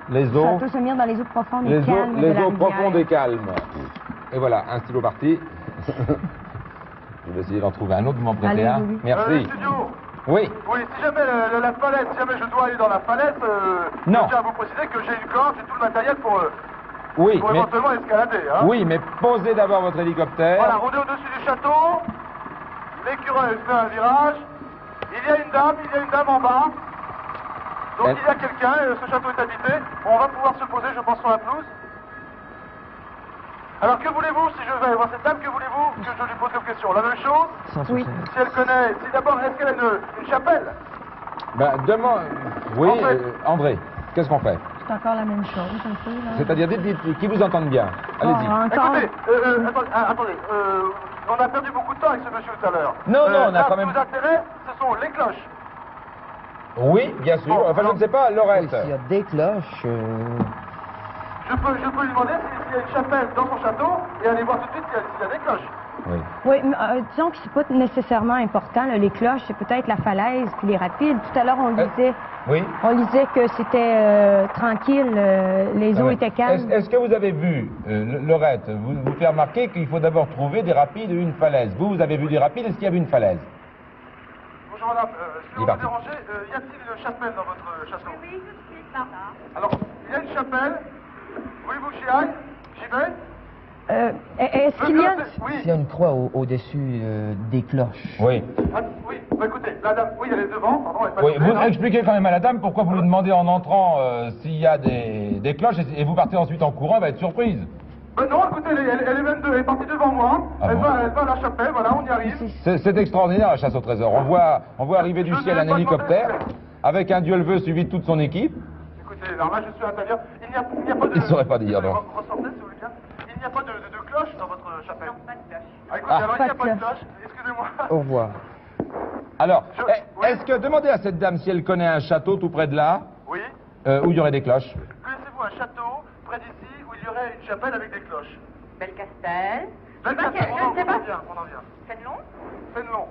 les le eaux, château se mire dans les eaux profondes et calmes de les la eaux rivière. profondes et calmes. Et voilà, un stylo parti. Je vais essayer d'en trouver un autre, vous m'en prêtez Allez, un. oui. Merci. Studio, Oui, oui, si jamais la falaise, si jamais je dois aller dans la falaise, Non. je tiens à vous préciser que j'ai une corde, j'ai tout le matériel pour oui, mais, éventuellement escalader. Hein. oui, mais posez d'abord votre hélicoptère. Voilà, rôder au-dessus du château, l'écureuil fait un virage, il y a une dame en bas, donc Elle- il y a quelqu'un, ce château est habité, on va pouvoir se poser, je pense, sur la pelouse. Alors que voulez-vous, si je vais aller voir cette dame, que voulez-vous que je lui pose comme question? La même chose, 160. si elle connaît, si d'abord, est-ce qu'elle a une chapelle? Ben, oui, En fait- André, qu'est-ce qu'on fait? C'est encore la même chose, un peu, là. C'est-à-dire, dites, qui vous entende bien. Allez-y. Encore. Écoutez, attendez, on a perdu beaucoup de temps avec ce monsieur tout à l'heure. Non, non, on a là, quand ce qui même- nous intéresse, ce sont les cloches. Oui, bien sûr. Bon, Enfin, je alors- ne sais pas, Oui, Laurette. s'il y a des cloches, Je peux lui demander s'il y a une chapelle dans son château et aller voir tout de suite s'il y a des cloches. Oui. Oui, mais, disons que c'est pas nécessairement important, là, les cloches, c'est peut-être la falaise puis les rapides. Tout à l'heure, on lisait que c'était tranquille, les eaux Ouais. étaient calmes. Est-ce que vous avez vu, Laurette, vous fait remarquer qu'il faut d'abord trouver des rapides et une falaise. Vous avez vu des rapides, est-ce qu'il y avait une falaise? Bonjour madame, Il je est vais vous parti. déranger. Y a-t-il une chapelle dans votre château? Oui, tout de suite, par là. Alors, il y a une chapelle. Voulez-vous que j'y aille? J'y vais? Est-ce qu'il y a... Oui. S'il y a une croix au-dessus des cloches. Oui. Ah, oui, bah écoutez, la dame, oui, elle est devant, pardon, elle est pas Oui, devant, vous expliquez quand même à la dame pourquoi vous lui demandez en entrant s'il y a des cloches et vous partez ensuite en courant, elle va être surprise. Non, écoutez, elle est 22, elle est partie devant moi, Ah elle, bon va à la chapelle, voilà, on y arrive. C'est extraordinaire la chasse au trésor. On voit arriver du ciel un hélicoptère avec un Dieu le veut suivi de toute son équipe. Écoutez, alors là, je suis italien, il n'y a pas de... Il ne saurait pas dire, non. Ressortez, s'il vous plaît. Il n'y a pas de cloche dans votre chapelle. Non, pas de cloche. Ah, écoutez, Ah. alors il n'y a pas de cloche, excusez-moi. Au revoir. Alors, Oui. est-ce que, demandez à cette dame si elle connaît un château tout près de là, Oui. où il y aurait des cloches. Connaissez-vous un château près d'ici où il y aurait une chapelle avec des cloches? Belcastel. Belcastel, Je ne sais pas. on en vient. Fénelon. Fénelon.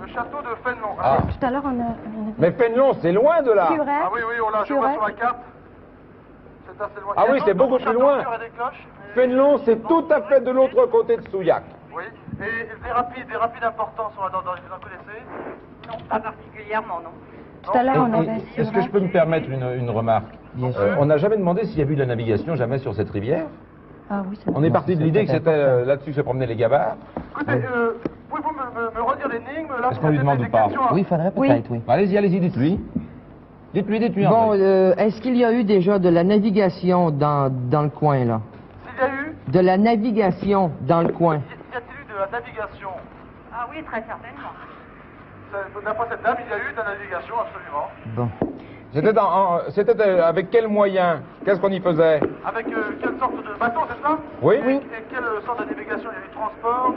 Le château de Fénelon. Ah. Tout à l'heure, on a... Mais Fénelon, c'est loin de là. Furac. Ah oui, oh là, je vois sur la carte. C'est assez loin. Ah Il y a oui, c'est d'autres beaucoup plus châteaux loin. qui auraient des cloches. Fénelon, c'est tout à fait de l'autre côté de Souillac. Oui. Et des rapides importants sont là-dedans, vous en connaissez? Non, pas particulièrement, non. Tout à l'heure, on Et- avait... Est-ce que je peux me permettre une remarque? Bien sûr. On n'a jamais demandé s'il y a eu de la navigation jamais sur cette rivière. Ah oui, c'est On est Non, parti de c'est l'idée que peut-être c'était important. là-dessus que se promenaient les gabards. Écoutez, pouvez-vous me redire l'énigme là? Est-ce qu'on lui demande ou pas? Oui, il faudrait peut-être, oui. Allez-y, dites-lui. Dites-lui. Bon, André. est-ce qu'il y a eu déjà de la navigation dans le coin, là? S'il y a eu, De la navigation dans le coin. y a-t-il eu de la navigation? Ah oui, très certainement. D'après cette dame, il y a eu de la navigation, absolument. Bon. C'était avec quel moyen? Qu'est-ce qu'on y faisait? Avec quelle sorte de bateau, c'est ça? Oui. Oui. Et quelle sorte de navigation? Il y a eu du transport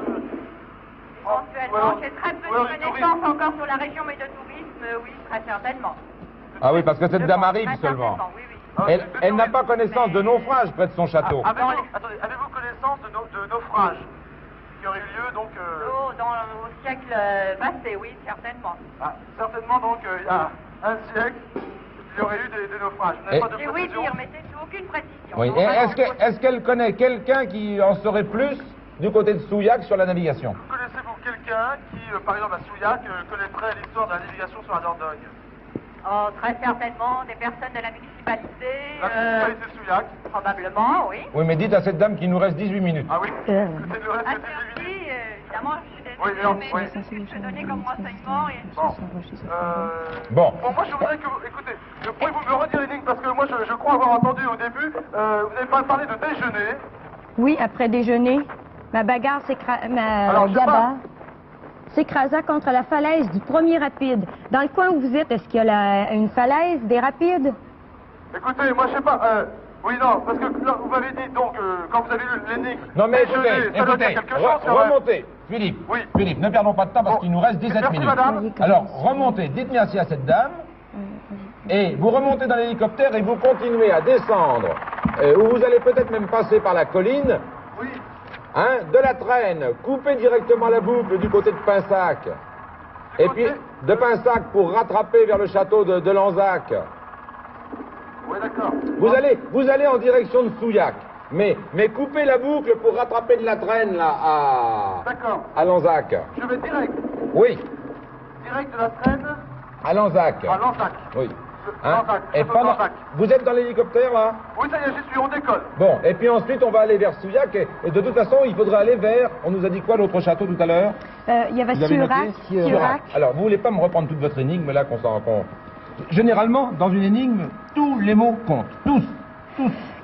Éventuellement, j'ai très peu de connaissances encore sur la région, mais de tourisme, oui, très certainement. Ah oui, parce que cette dame arrive Très seulement. certainement, oui, oui. Elle n'a pas connaissance de naufrage près de son château. Avez-vous connaissance de naufrages qui auraient eu lieu donc Au siècle passé, oui, certainement. certainement donc il y a un siècle, il y aurait eu des naufrages. Vous n'avez Et- pas de Et oui précision? dire, mais c'est aucune précision. Oui. Non, Et vraiment, est-ce qu'elle connaît quelqu'un qui en saurait plus du côté de Souillac sur la navigation? Connaissez-vous quelqu'un qui, par exemple à Souillac, connaîtrait l'histoire de la navigation sur la Dordogne? Oh, très certainement, des personnes de la municipalité. La municipalité de Souillac? Probablement, oui. Oui, mais dites à cette dame qu'il nous reste 18 minutes. Ah oui. Euh. C'est le reste À de 18 minutes. ceci, évidemment, je suis Oui, désolée, non, mais oui. c'est ce que je peux donner comme renseignement. Et... Bon. Bon. Bon, moi je voudrais que vous... Écoutez, pouvez-vous me redire l'énigme parce que moi je crois avoir entendu au début, vous avez pas parlé de déjeuner. Oui, après déjeuner, ma bagarre Alors, je sais gabarre s'écrasa contre la falaise du premier rapide. Dans le coin où vous êtes, est-ce qu'il y a une falaise, des rapides? Écoutez, moi je sais pas, oui non, parce que là, vous m'avez dit donc, quand vous avez lu l'énigme, Non mais déjeuner, ça doit dire écoutez, quelque chose, c'est vrai. remontez. Philippe, Oui. Philippe, ne perdons pas de temps parce Bon. qu'il nous reste 17 Merci, minutes. madame. Alors, remontez, dites merci à cette dame, et vous remontez dans l'hélicoptère et vous continuez à descendre, où vous allez peut-être même passer par la colline, Oui, hein, de la traîne, coupez directement la boucle du côté de Pinsac, et puis de Pinsac pour rattraper vers le château de Lanzac. oui d'accord. Vous allez en direction de Souillac, mais coupez la boucle pour rattraper de la traîne là D'accord. à Lanzac. Je vais direct Oui, de la traîne à Lanzac. à Lanzac. Oui. Lanzac, Et château de pendant... Lanzac. Vous êtes dans l'hélicoptère là? Oui, ça y est, j'y suis, on décolle. Bon, et puis ensuite on va aller vers Souillac, et de toute façon il faudra aller vers, on nous a dit quoi l'autre château tout à l'heure? Il y avait Vous avez noté Surac. Alors vous voulez pas me reprendre toute votre énigme là qu'on s'en rend compte? Généralement, dans une énigme, tous les mots comptent. Tous.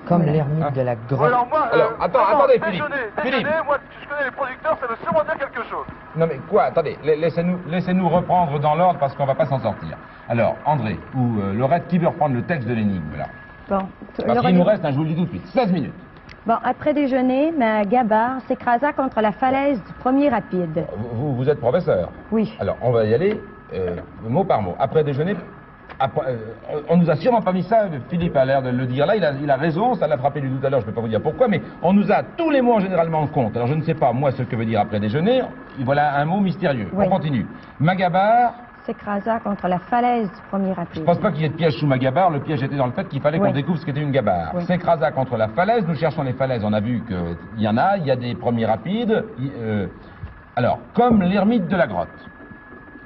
Comme l'ermite de la Bon, grotte. alors moi, Alors, attendez, Philippe. Déjeuner, Philippe. moi, je connais les producteurs, ça veut sûrement dire quelque chose. Non mais quoi? Attendez, laissez-nous reprendre dans l'ordre parce qu'on va pas s'en sortir. Alors, André ou Laurette, qui veut reprendre le texte de l'énigme là? Bon. Parce qu'il nous reste, je vous le dis tout de suite, 16 minutes. Bon, après déjeuner, ma gabarre s'écrasa contre la falaise du premier rapide. Vous êtes professeur? Oui. Alors, on va y aller mot par mot. Après déjeuner, on nous a sûrement pas mis ça, Philippe a l'air de le dire là, il a raison, ça l'a frappé lui tout à l'heure, je ne peux pas vous dire pourquoi, mais on nous a tous les mots généralement en compte. Alors je ne sais pas, moi, ce que veut dire après déjeuner, voilà un mot mystérieux. Oui. On continue. Magabar, S'écrasa contre la falaise du premier je rapide. pense pas qu'il y ait de piège sous Magabar, le piège était dans le fait qu'il fallait qu'on Oui. découvre ce qu'était une gabarre. Oui. S'écrasa contre la falaise, nous cherchons les falaises, on a vu qu'il y en a, il y a des premiers rapides. Alors, comme l'ermite de la grotte.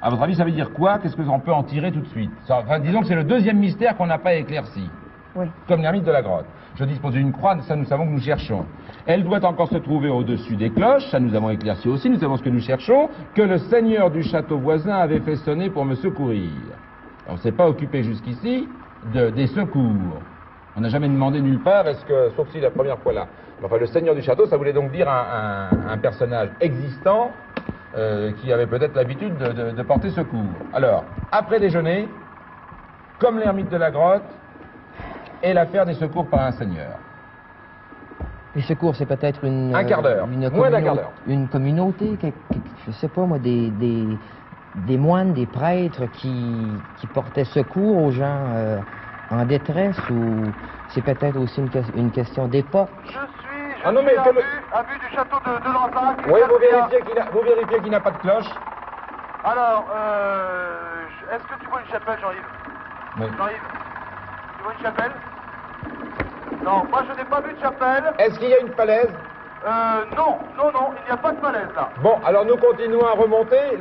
À votre avis, ça veut dire quoi? Qu'est-ce qu'on peut en tirer tout de suite? Enfin, disons que c'est le deuxième mystère qu'on n'a pas éclairci. Oui. Comme l'ermite de la grotte. je dispose d'une croix, ça nous savons que nous cherchons. Elle doit encore se trouver au-dessus des cloches, ça nous avons éclairci aussi, nous savons ce que nous cherchons, que le seigneur du château voisin avait fait sonner pour me secourir. On ne s'est pas occupé jusqu'ici des secours. On n'a jamais demandé nulle part, sauf si la première fois là. Enfin, le seigneur du château, ça voulait donc dire un personnage existant qui avait peut-être l'habitude de porter secours. Alors, après déjeuner, comme l'ermite de la grotte, et l'affaire des secours par un seigneur. Les secours, c'est peut-être un quart d'heure, moins d'un quart d'heure. Une communauté, je sais pas moi, des moines, des prêtres qui portaient secours aux gens en détresse, ou c'est peut-être aussi une question d'époque. Je suis à vue du château de Lanzac. Oui, vous vérifiez qu'il n'a pas de cloche. Alors, est-ce que tu vois une chapelle, Jean-Yves? Oui. Jean-Yves, tu vois une chapelle? Non, moi je n'ai pas vu de chapelle. Est-ce qu'il y a une falaise? Non, il n'y a pas de falaise là. Bon, alors nous continuons à remonter.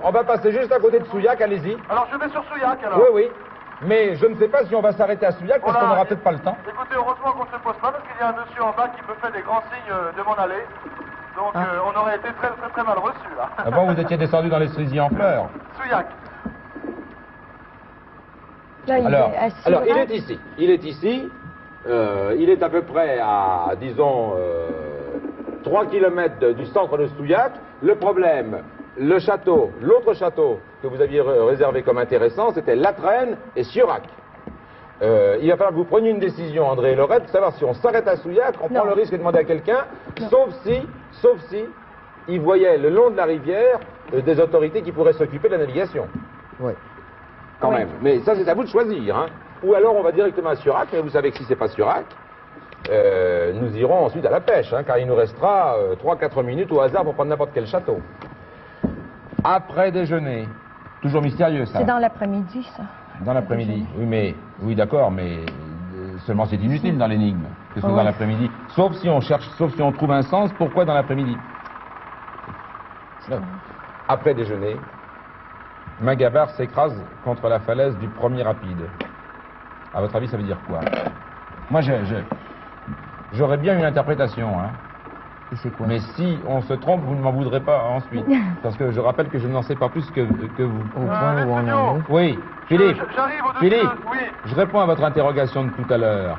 On va passer juste à côté de Souillac, allez-y. Alors je vais sur Souillac alors. Oui. Mais je ne sais pas si on va s'arrêter à Souillac parce qu'on n'aura peut-être pas le temps. Écoutez, heureusement qu'on ne se pose pas parce qu'il y a un monsieur en bas qui me fait des grands signes de m'en aller. Donc on aurait été très mal reçus là. Ah bon, vous étiez descendu dans les cerisiers en fleurs? Souillac. Là, alors, il est ici. Il est à peu près à, disons, 3 km du centre de Souillac. Le problème, le château, l'autre château que vous aviez réservé comme intéressant, c'était Latreine et Siurac. Il va falloir que vous preniez une décision, André et Laurette, de savoir si on s'arrête à Souillac, on prend le risque de demander à quelqu'un, sauf si ils voyaient le long de la rivière des autorités qui pourraient s'occuper de la navigation. Oui. Quand même. Mais ça, c'est à vous de choisir. Hein. Ou alors, on va directement à Siurac, mais vous savez que si c'est pas Siurac, nous irons ensuite à la pêche, hein, car il nous restera 3-4 minutes au hasard pour prendre n'importe quel château. Après déjeuner. Toujours mystérieux, ça. C'est dans l'après-midi, ça. Dans l'après-midi. Oui, d'accord, mais seulement c'est inutile dans l'énigme que ce soit dans l'après-midi. Sauf si on trouve un sens, pourquoi dans l'après-midi? Après déjeuner, Magabar s'écrase contre la falaise du premier rapide. À votre avis, ça veut dire quoi? Moi, j'aurais bien une interprétation, hein. Et c'est quoi? Mais si on se trompe, vous ne m'en voudrez pas ensuite. Parce que je rappelle que je n'en sais pas plus que vous. Au point où on en est. Oui, Philippe. J'arrive au-dessus. Philippe, oui. je réponds à votre interrogation de tout à l'heure.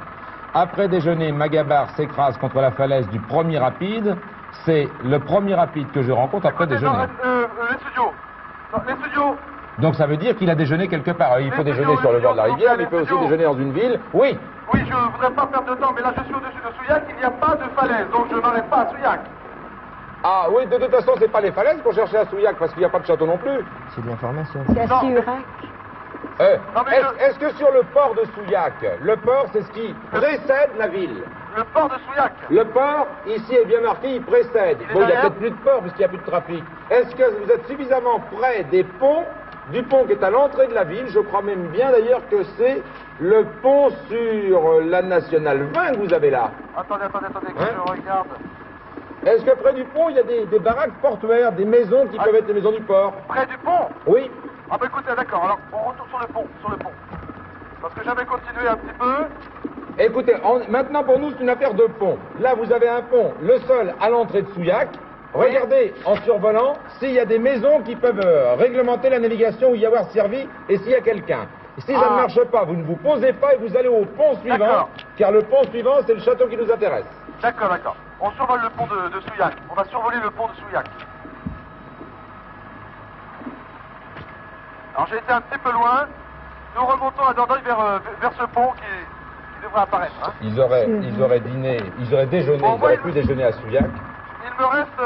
Après déjeuner, Magabar s'écrase contre la falaise du premier rapide. C'est le premier rapide que je rencontre après déjeuner. Les studios. Non, les studios. Donc ça veut dire qu'il a déjeuné quelque part. Il faut déjeuner sur le bord de la rivière, mais il peut aussi déjeuner dans une ville. Oui. Oui, je ne voudrais pas perdre de temps, mais là je suis au-dessus de Souillac, il n'y a pas de falaise, donc je ne m'arrête pas à Souillac. Ah oui, de toute façon, c'est pas les falaises qu'on cherchait à Souillac, parce qu'il n'y a pas de château non plus. C'est de l'information. C'est à Siurac. Est-ce que sur le port de Souillac, le port c'est ce qui précède la ville? Le port de Souillac. Le port, ici est bien marqué, il précède. Bon, il n'y a peut-être plus de port puisqu'il n'y a plus de trafic. Est-ce que vous êtes suffisamment près des ponts, du pont qui est à l'entrée de la ville? Je crois même bien d'ailleurs que c'est le pont sur la Nationale 20 que vous avez là. Attendez, que je regarde. Est-ce que près du pont, il y a des baraques portuaires, des maisons qui peuvent être les maisons du port? Près du pont? Oui. Ah bah écoutez, d'accord, alors on retourne sur le pont. Parce que j'avais continué un petit peu. Écoutez, maintenant pour nous c'est une affaire de pont. Là vous avez un pont, le sol à l'entrée de Souillac. Regardez en survolant s'il y a des maisons qui peuvent réglementer la navigation ou y avoir servi et s'il y a quelqu'un. Si ça ne marche pas, vous ne vous posez pas et vous allez au pont suivant, car le pont suivant c'est le château qui nous intéresse. D'accord. On survole le pont de Souillac. On va survoler le pont de Souillac. Alors j'ai été un petit peu loin. Nous remontons à Dordogne vers ce pont qui devrait apparaître. Hein. Ils auraient déjeuné, ils auraient pu déjeuner à Souillac. Il me reste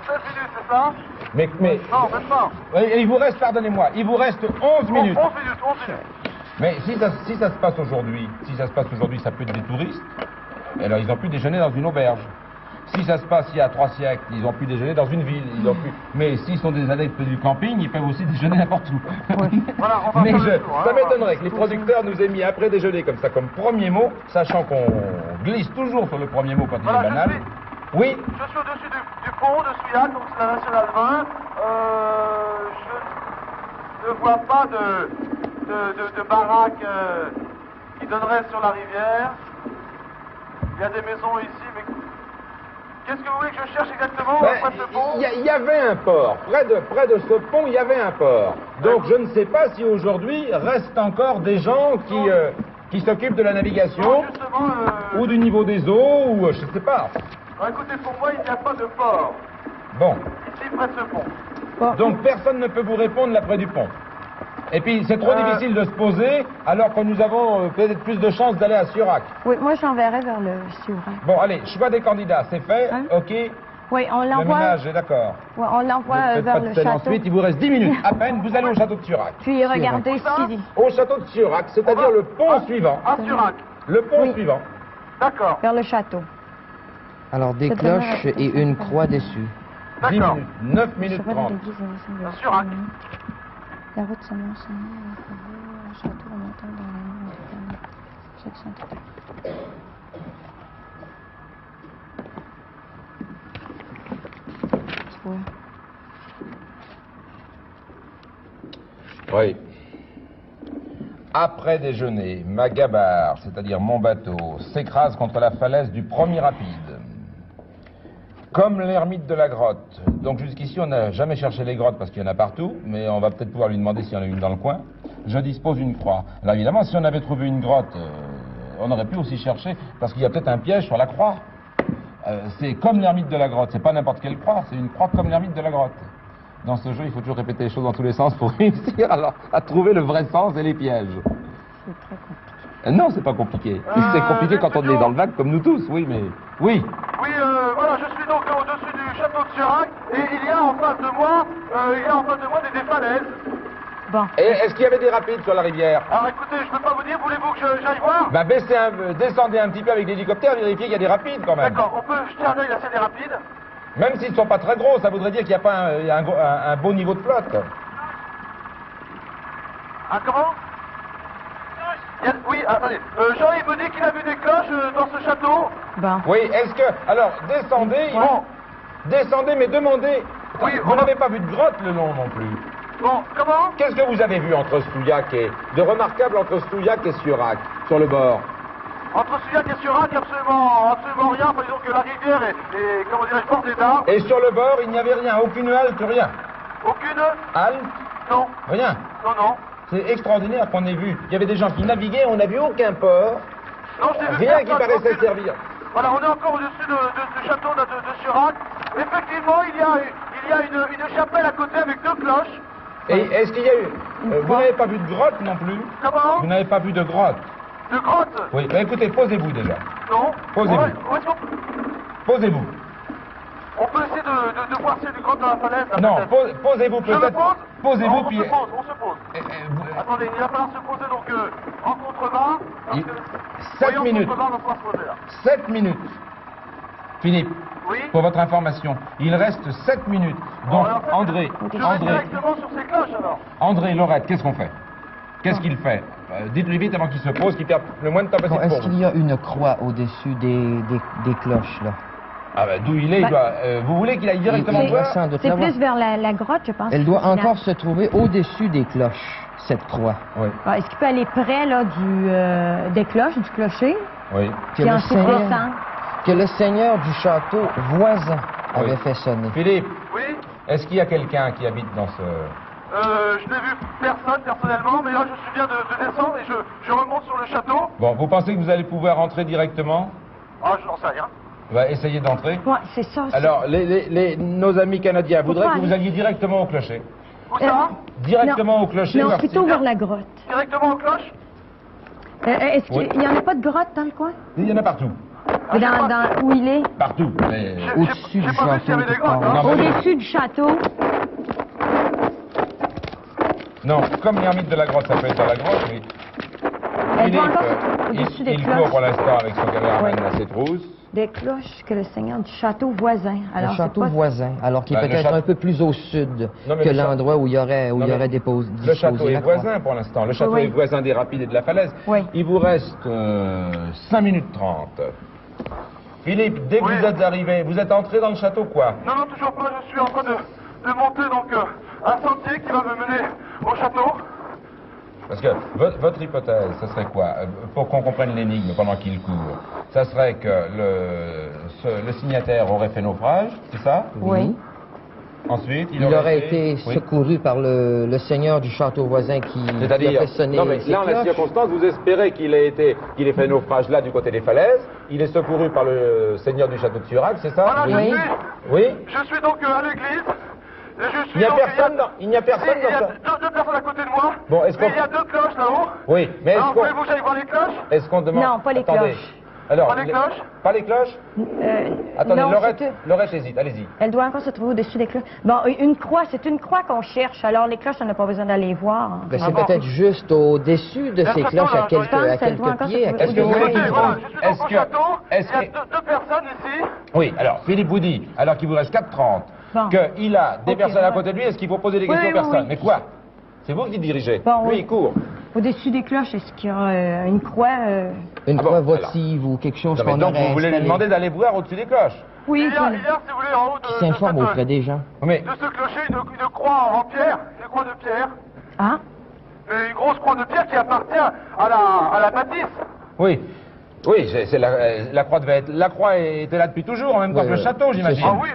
16 minutes, c'est ça? Mais... Non, même pas. Il vous reste, pardonnez-moi, il vous reste 11 minutes. 11 minutes. Mais si ça se passe aujourd'hui, ça peut être des touristes. Et alors ils ont pu déjeuner dans une auberge. Si ça se passe il y a 3 siècles, ils ont pu déjeuner dans une ville. Mais s'ils sont des adeptes du camping, ils peuvent aussi déjeuner n'importe où. Voilà, on va mais faire le tour, ça m'étonnerait que les producteurs nous aient mis après déjeuner comme ça, comme premier mot, sachant qu'on glisse toujours sur le premier mot quand il est banal. Oui. Je suis au-dessus du pont de Souillac, donc c'est la Nationale 20. Je ne vois pas de baraque qui donnerait sur la rivière. Il y a des maisons ici, mais... Qu'est-ce que vous voulez que je cherche exactement près de ce pont? Il y avait un port. Près de ce pont, il y avait un port. Donc je ne sais pas si aujourd'hui reste encore des gens qui s'occupent de la navigation, non, justement, ou du niveau des eaux, ou je ne sais pas. Écoutez, pour moi, il n'y a pas de port. Bon. Ici, près de ce pont. Bon. Donc personne ne peut vous répondre là près du pont. Et puis c'est trop difficile de se poser alors que nous avons peut-être plus de chances d'aller à Surac. Oui, moi j'enverrai vers le Surac. Bon, allez, choix des candidats, c'est fait, Hein? ok. Oui, on Le l'envoie. ménage est d'accord. Ouais, on l'envoie vers le château. Ensuite, il vous reste 10 minutes à peine, vous allez au château de Surac. Puis regardez ici. Au château de Surac, c'est-à-dire le pont suivant. À Surac. Le pont Oui. suivant. D'accord. Vers le château. Alors, des C'est cloches dommage. et une croix dessus. 10 D'accord. minutes, 9 minutes 30. À Surac. La route s'annonce le château remontant dans la nuit. Chaque centre. Tu vois. Oui. Après déjeuner, ma gabarre, c'est-à-dire mon bateau, s'écrase contre la falaise du premier rapide. Comme l'ermite de la grotte. Donc jusqu'ici, on n'a jamais cherché les grottes parce qu'il y en a partout, mais on va peut-être pouvoir lui demander s'il y en a une dans le coin. Je dispose d'une croix. Alors évidemment, si on avait trouvé une grotte, on aurait pu aussi chercher, parce qu'il y a peut-être un piège sur la croix. C'est comme l'ermite de la grotte, c'est pas n'importe quelle croix, c'est une croix comme l'ermite de la grotte. Dans ce jeu, il faut toujours répéter les choses dans tous les sens pour réussir à trouver le vrai sens et les pièges. C'est très compliqué. Non, c'est pas compliqué. C'est compliqué quand on est dans le vague comme nous tous, oui, mais... Oui. Oui, voilà, je suis donc au-dessus du château de Surac et il y a en face de moi, des falaises. Bon. Et est-ce qu'il y avait des rapides sur la rivière? Alors écoutez, je peux pas vous dire, voulez-vous que j'aille voir? Bah descendez un petit peu avec l'hélicoptère, vérifiez qu'il y a des rapides quand même. D'accord, on peut jeter un œil là, c'est des rapides. Même s'ils ne sont pas très gros, ça voudrait dire qu'il n'y a pas un beau niveau de flotte. Ah, comment? Oui, attendez. Jean-Yves me dit qu'il a vu des cloches dans ce château. Bon. Oui, est-ce que... Alors, descendez, Bon. descendez, mais demandez... Oui, vous n'avez pas vu de grotte le long non plus. Bon, comment? Qu'est-ce que vous avez vu entre Souillac et... de remarquable entre Souillac et Surac, sur le bord? Entre Souillac et Surac, absolument rien. Enfin, disons que la rivière est comment dirais-je, bordée d'arbres. Et sur le bord, il n'y avait rien, aucune halte, rien. Aucune? Halte, Non. rien. Non. C'est extraordinaire qu'on ait vu. Il y avait des gens qui naviguaient, on n'a vu aucun port. Non, je n'ai vu Rien qui personne, paraissait aucune. servir. Voilà, on est encore au-dessus de ce château de Surac. Effectivement, il y a une chapelle à côté avec deux cloches. Et est-ce qu'il y a eu... vous n'avez pas vu de grotte non plus? Comment? Vous n'avez pas vu de grotte? De grotte? Oui, bah écoutez, posez-vous déjà. Non. Posez-vous. Où est-ce qu'on... Posez-vous. On peut essayer de voir s'il y a du grotte dans la falaise. là, Non, peut-être. posez-vous Je me peut-être. pose. Posez-vous, On puis... se pose. Attendez, il va falloir se poser donc en contrebas. Il- parce que- 7 voyons, minutes. contrebas, on va pouvoir se poser là. 7 minutes. Philippe, Oui. pour votre information, il reste 7 minutes. Donc, Alors, André, Je vais directement sur ces cloches alors. André, Laurette, qu'est-ce qu'on fait? Qu'est-ce qu'il fait? Dites-lui vite avant qu'il se pose, qu'il perde le moins de temps Bon, possible est-ce pour qu'il vous. y a une croix au-dessus des cloches, là? Ah ben, d'où il est, il Ben- doit... vous voulez qu'il aille directement Il voir? doit sans doute C'est l'avoir. plus vers la grotte, je pense. Elle doit Finalement. encore se trouver au-dessus des cloches, cette croix. Oui, Ah, est-ce qu'il peut aller près là, des cloches, du clocher, oui. Que puis le, ensuite seigneur, descendre? que le seigneur du château voisin avait Oui. fait sonner. Philippe, Oui. est-ce qu'il y a quelqu'un qui habite dans ce... Je n'ai vu personne personnellement, mais là je suis bien de descendre et je remonte sur le château. Bon, vous pensez que vous allez pouvoir entrer directement? Ah, je n'en sais rien. Va essayer d'entrer. Ouais, c'est ça. c'est- Alors, nos amis canadiens voudraient pas que vous aller. alliez directement au clocher. Où ça? Directement au clocher. Non, voir plutôt si- vers la grotte. Directement aux cloches? Oui. Est-ce qu'il n'y en a pas de grotte dans le coin? Il y en a partout. Où il est? Partout. Mais... Au-dessus J'ai du pas vu s'il y avait château, des grottes. tout Hein. Non, mais- Au-dessus du château. Non, comme l'ermite de la grotte, ça peut être dans la grotte, mais... Elle doit Philippe, encore au-dessus des il court cloches. pour l'instant avec son caméraman Oui. à ses trousses. Des cloches que le seigneur du château voisin. Alors, le c'est château pas- voisin, alors qu'il est Ben, le peut-être château- un peu plus au sud Non, mais que le château- l'endroit où il y aurait, Non, mais disposé Le château est la croix. voisin pour l'instant. Le château Oui. est voisin des rapides et de la falaise. Oui. Il vous reste 5 minutes 30. Philippe, dès que Oui. vous êtes arrivé, vous êtes entré dans le château quoi? Non, toujours pas. Je suis en train de monter donc un sentier qui va me mener au château. Parce que votre hypothèse, ce serait quoi? Pour qu'on comprenne l'énigme pendant qu'il court, ça serait que le signataire aurait fait naufrage, c'est ça? Oui. Ensuite, il aurait été secouru par le seigneur du château voisin qui a fait sonner. Non, mais là, en la circonstance, vous espérez qu'il ait fait naufrage là, du côté des falaises. Il est secouru par le seigneur du château de Surac, c'est ça? Voilà, oui. Je suis donc à l'église. Il n'y a personne dans il y a deux personnes à côté de moi. Bon, il y a deux cloches là-haut. Oui, mais alors, voulez-vous que j'aille voir les cloches? Est-ce qu'on demande... Non, pas les cloches. Alors, pas les cloches? Pas les cloches? Attendez, non, Laurette hésite, allez-y. Elle doit encore se trouver au-dessus des cloches. Bon, une croix, c'est une croix qu'on cherche. Alors, les cloches, on n'a pas besoin d'aller voir. Ben, c'est peut-être juste au-dessus de ces cloches, à quelques pieds. Est-ce que vous voulez qu'il je suis dans le château, il y a deux personnes ici. Oui, alors, Philippe vous dit, alors qu'il vous reste 4h30, qu'il a des personnes à côté de lui, est-ce qu'il faut poser des questions aux personnes? Mais quoi? C'est vous qui dirigez. Lui, il court. Au-dessus des cloches, est-ce qu'il y a une croix Une croix votive ou quelque chose qu'on aurait vous voulez lui demander d'aller voir au-dessus des cloches? Oui, il y a, si vous voulez, en haut de... Qui s'informe auprès des gens. Mais... De ce clocher, une croix en pierre, une croix de pierre. Ah? Une grosse croix de pierre qui appartient à la bâtisse. Oui. Oui, c'est la croix devait être... La croix était là depuis toujours, en même temps que le château, j'imagine. Ah oui,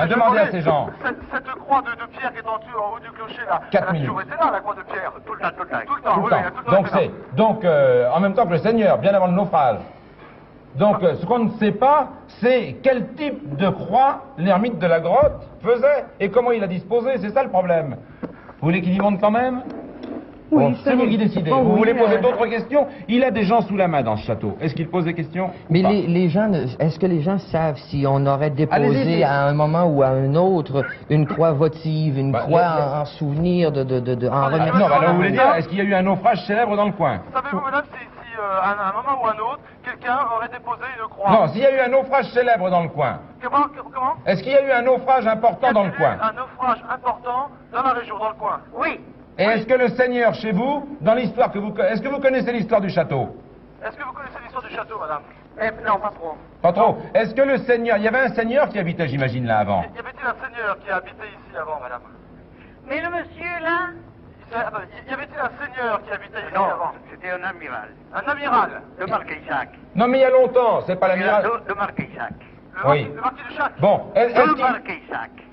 demandez à ces gens. Cette croix de pierre qui est en haut du clocher, là, 4 elle a toujours été là, la croix de pierre. Tout le temps. Donc, en même temps que le Seigneur, bien avant le naufrage. Donc, ce qu'on ne sait pas, c'est quel type de croix l'ermite de la grotte faisait et comment il a disposé, c'est ça le problème. Vous voulez qu'il y monte quand même? Oui, c'est vous qui décidez. Vous voulez poser d'autres questions? Il a des gens sous la main dans ce château. Est-ce qu'il pose des questions? Mais les gens, est-ce que les gens savent si on aurait déposé à un moment ou à un autre une croix votive, une croix en souvenir en remerciement? Non, alors vous voulez dire, est-ce qu'il y a eu un naufrage célèbre dans le coin? Savez-vous, madame, si à un moment ou à un autre, quelqu'un aurait déposé une croix? Non, s'il y a eu un naufrage célèbre dans le coin. Comment? Est-ce qu'il y a eu un naufrage important dans le coin? Un naufrage important dans la région, dans le coin. Oui. Et est-ce que le Seigneur, chez vous, dans l'histoire que vous... Est-ce que vous connaissez l'histoire du château? Est-ce que vous connaissez l'histoire du château, madame? Non, pas trop. Pas trop. Est-ce que le Seigneur... Il y avait un Seigneur qui habitait, j'imagine, là, avant? Y avait-il un Seigneur qui habitait ici avant, madame? Mais le monsieur, là? Y avait-il un Seigneur qui habitait ici avant? C'était un amiral. Un amiral? Le marquis Isaac. Non, mais il y a longtemps, c'est pas l'amiral... Le marquis Isaac. Le marquis de Chac. Bon,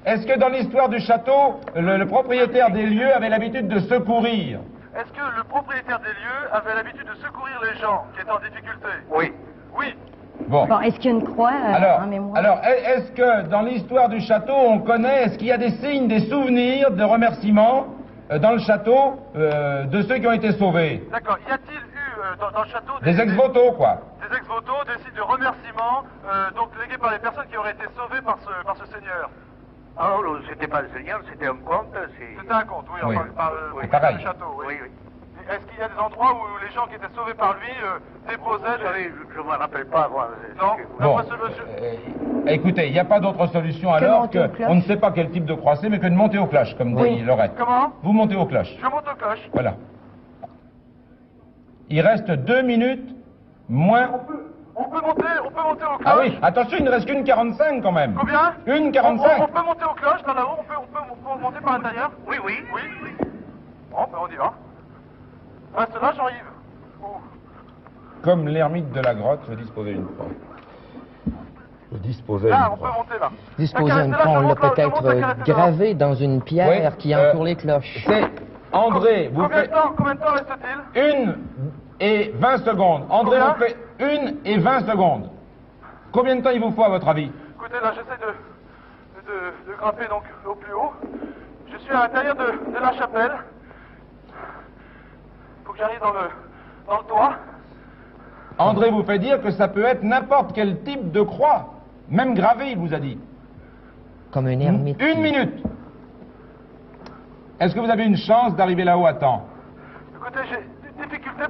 est-ce que dans l'histoire du château, le propriétaire des lieux avait l'habitude de secourir? Est-ce que le propriétaire des lieux avait l'habitude de secourir les gens qui étaient en difficulté? Oui. Oui. Bon, est-ce qu'il y a une croix en mémoire? Alors, est-ce que dans l'histoire du château, on connaît, est-ce qu'il y a des signes, des souvenirs de remerciements dans le château de ceux qui ont été sauvés? D'accord. Y a-t-il eu dans le château des ex-voto, quoi? Des ex-voto, des signes de remerciements, donc légués par les personnes qui auraient été sauvées par ce seigneur? Ah, oh, c'était pas le seigneur, c'était un comte. C'était un comte, oui, par le château. Oui. Est-ce qu'il y a des endroits où les gens qui étaient sauvés par lui déposaient... Je ne me rappelle pas, moi. Non, bon, écoutez, il n'y a pas d'autre solution alors qu'on ne sait pas quel type de croix c'est, mais que de monter aux cloches, comme dit Laurette. Comment? Vous montez aux cloches. Je monte aux cloches. Voilà. Il reste 2 minutes, moins... On peut monter aux cloches. Ah oui, attention, il ne reste qu'une 45 quand même. Combien? Une 45. On peut monter aux cloches, là là-haut, on peut monter par l'intérieur? Oui. Bon, ben on y va. Reste là, j'arrive. Comme l'ermite de la grotte, je disposais une croix. Là, on peut monter là. Disposer une croix, on l'a peut-être gravée dans une pierre qui entoure les cloches. C'est André, vous faites... Combien de temps reste-t-il? 1 et 20 secondes. André, vous faites 1 et 20 secondes. Combien de temps il vous faut à votre avis? Écoutez, là, j'essaie de grimper donc au plus haut. Je suis à l'intérieur de la chapelle. Faut que j'arrive dans le toit. André vous fait dire que ça peut être n'importe quel type de croix, même gravée, il vous a dit. Comme un ermite. 1 minute. Est-ce que vous avez une chance d'arriver là-haut à temps? Écoutez, j'ai des difficultés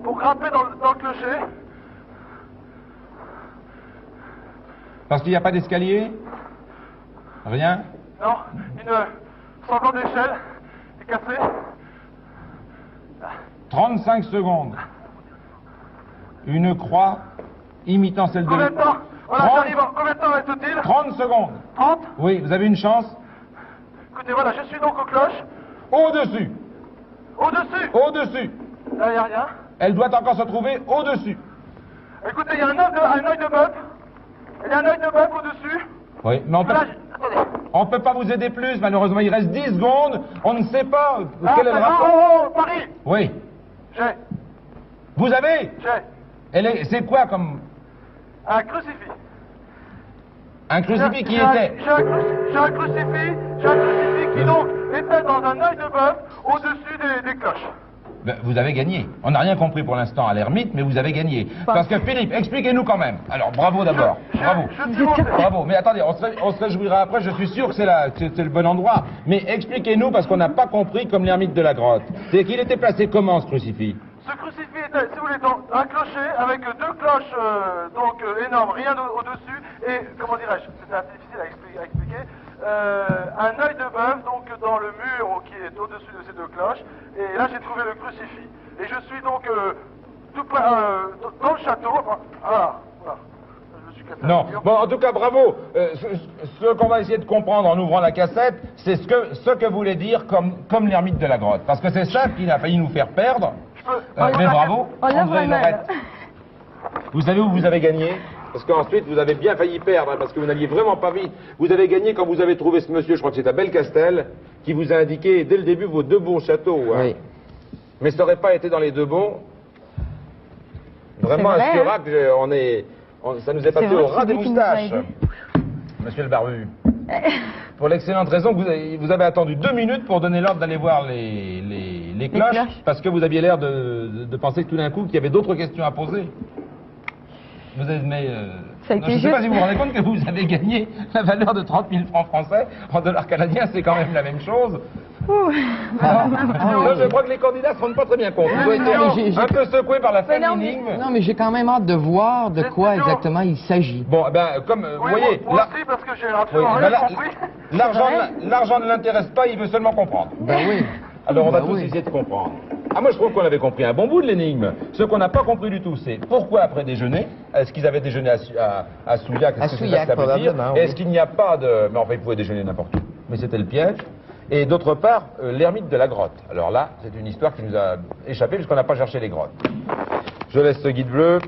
pour grimper dans le clocher. Parce qu'il n'y a pas d'escalier? Rien? Non, une semblant d'échelle est cassée. 35 secondes. Une croix imitant celle de... Combien de temps? Voilà, j'arrive. Combien de temps reste-t-il? 30 secondes. 30? Oui, vous avez une chance? Écoutez, voilà, je suis donc aux cloches. Au-dessus. Au-dessus. Au-dessus. Là, il n'y a rien. Elle doit encore se trouver au-dessus. Écoutez, il y a un œil de bœuf. Il y a un œil de bœuf au-dessus. Oui, mais on peut pas vous aider plus, malheureusement. Il reste 10 secondes. On ne sait pas quel est le rapport. Paris. Oui. J'ai. Vous avez? J'ai. C'est quoi comme... Un crucifix. Un crucifix qui était... J'ai un crucifix qui donc était dans un œil de bœuf au-dessus des cloches. Ben, vous avez gagné. On n'a rien compris pour l'instant à l'ermite, mais vous avez gagné. Parce que Philippe, expliquez-nous quand même. Alors, bravo d'abord. Bravo. Bravo. Mais attendez, on se réjouira après, je suis sûr que c'est le bon endroit. Mais expliquez-nous, parce qu'on n'a pas compris comme l'ermite de la grotte. C'est qu'il était placé comment, ce crucifix? Ce crucifix était, si vous voulez, dans un clocher avec deux cloches énormes, rien au-dessus, et, comment dirais-je, c'était assez difficile à expliquer, un œil de bœuf, donc dans le mur qui est au-dessus de ces deux cloches, et là j'ai trouvé le crucifix. Et je suis donc tout près, dans le château, enfin, voilà. Je suis cassé. Non, bon, en tout cas, bravo. Ce qu'on va essayer de comprendre en ouvrant la cassette, c'est ce que voulait dire comme l'ermite de la grotte. Parce que c'est ça qui a failli nous faire perdre. Mais bravo, André Lorette. Vous savez où vous avez gagné? Parce qu'ensuite, vous avez bien failli perdre, hein, parce que vous n'aviez vraiment pas vu. Vous avez gagné quand vous avez trouvé ce monsieur, je crois que c'est à Belcastel, qui vous a indiqué dès le début vos deux bons châteaux. Hein. Oui. Mais ça n'aurait pas été dans les deux bons. Vraiment, à Sturac, ça nous est passé au ras des moustaches. Monsieur le barbu. Pour l'excellente raison que vous avez attendu 2 minutes pour donner l'ordre d'aller voir les cloches, parce que vous aviez l'air de penser tout d'un coup qu'il y avait d'autres questions à poser. Vous avez, je ne sais pas si vous vous rendez compte que vous avez gagné la valeur de 30 000 francs français. En dollars canadiens, c'est quand même la même chose. Je crois que les candidats ne se rendent pas très bien compte. Vous avez été un peu secoué par la fin de l'énigme. Non, mais j'ai quand même hâte de voir de quoi exactement il s'agit. Bon, eh ben, comme vous voyez... Moi aussi, parce que j'ai absolument rien compris. L'argent ne l'intéresse pas, il veut seulement comprendre. Ben oui. Alors on va tous essayer de comprendre. Ah, moi je trouve qu'on avait compris un bon bout de l'énigme. Ce qu'on n'a pas compris du tout, c'est pourquoi après déjeuner, est-ce qu'ils avaient déjeuné à Souillac? Est-ce que c'est ça que ça veut dire? Est-ce qu'il n'y a pas de... Mais enfin, ils pouvaient déjeuner n'importe où. Mais c'était le piège. Et d'autre part, l'ermite de la grotte. Alors là, c'est une histoire qui nous a échappé puisqu'on n'a pas cherché les grottes. Je laisse ce guide bleu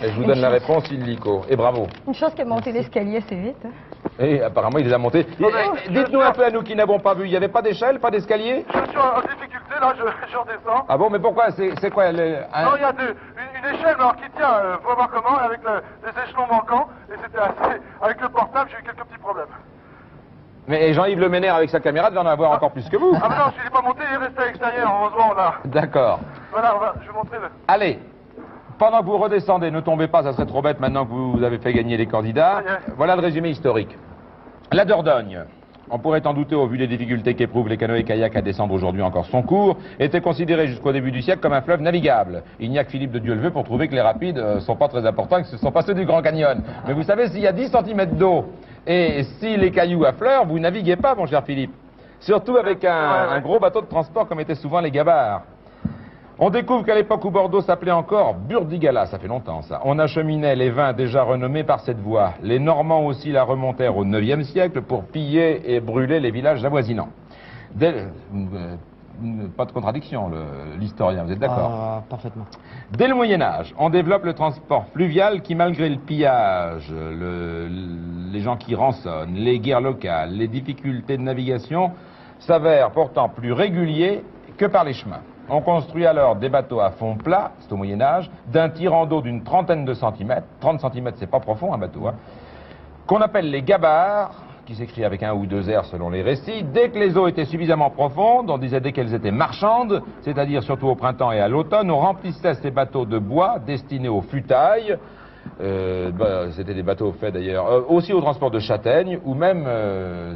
et je vous donne la réponse illico. Et bravo. Une chose qui a monté l'escalier assez vite. Et apparemment, il les a montés. Dites-nous un peu à nous qui n'avons pas vu, il n'y avait pas d'échelle, pas d'escalier? Je suis en difficulté, là, je redescends. Ah bon, mais pourquoi? C'est quoi Non, il y a une échelle, alors qui tient, faut voir comment, avec les échelons manquants, et c'était assez... Avec le portable, j'ai eu quelques petits problèmes. Mais Jean-Yves Le Ménère, avec sa caméra, devait en avoir encore plus que vous. Ah mais non, je ne l'ai pas monté, il est resté à l'extérieur, heureusement, là. D'accord. Voilà, je vais montrer le... Allez. Pendant que vous redescendez, ne tombez pas, ça serait trop bête maintenant que vous avez fait gagner les candidats. Voilà le résumé historique. La Dordogne, on pourrait en douter au vu des difficultés qu'éprouvent les canoës-kayaks à descendre aujourd'hui encore son cours, était considéré jusqu'au début du siècle comme un fleuve navigable. Il n'y a que Philippe de Dieuleveux pour trouver que les rapides sont pas très importants et que ce ne sont pas ceux du Grand Canyon. Mais vous savez, s'il y a 10 cm d'eau et si les cailloux affleurent, vous naviguez pas, mon cher Philippe. Surtout avec un gros bateau de transport comme étaient souvent les gabarres. On découvre qu'à l'époque où Bordeaux s'appelait encore Burdigala, ça fait longtemps ça, on acheminait les vins déjà renommés par cette voie. Les Normands aussi la remontèrent au IXe siècle pour piller et brûler les villages avoisinants. Pas de contradiction, l'historien, vous êtes d'accord? Parfaitement. Dès le Moyen-Âge, on développe le transport fluvial qui, malgré le pillage, les gens qui rançonnent, les guerres locales, les difficultés de navigation, s'avère pourtant plus régulier que par les chemins. On construit alors des bateaux à fond plat, c'est au Moyen-Âge, d'un tirant d'eau d'une trentaine de centimètres, 30 centimètres c'est pas profond un bateau, hein, qu'on appelle les gabarres, qui s'écrit avec un ou deux R selon les récits. Dès que les eaux étaient suffisamment profondes, on disait dès qu'elles étaient marchandes, c'est-à-dire surtout au printemps et à l'automne, on remplissait ces bateaux de bois destinés aux futailles, c'était des bateaux faits d'ailleurs aussi au transport de châtaignes, ou même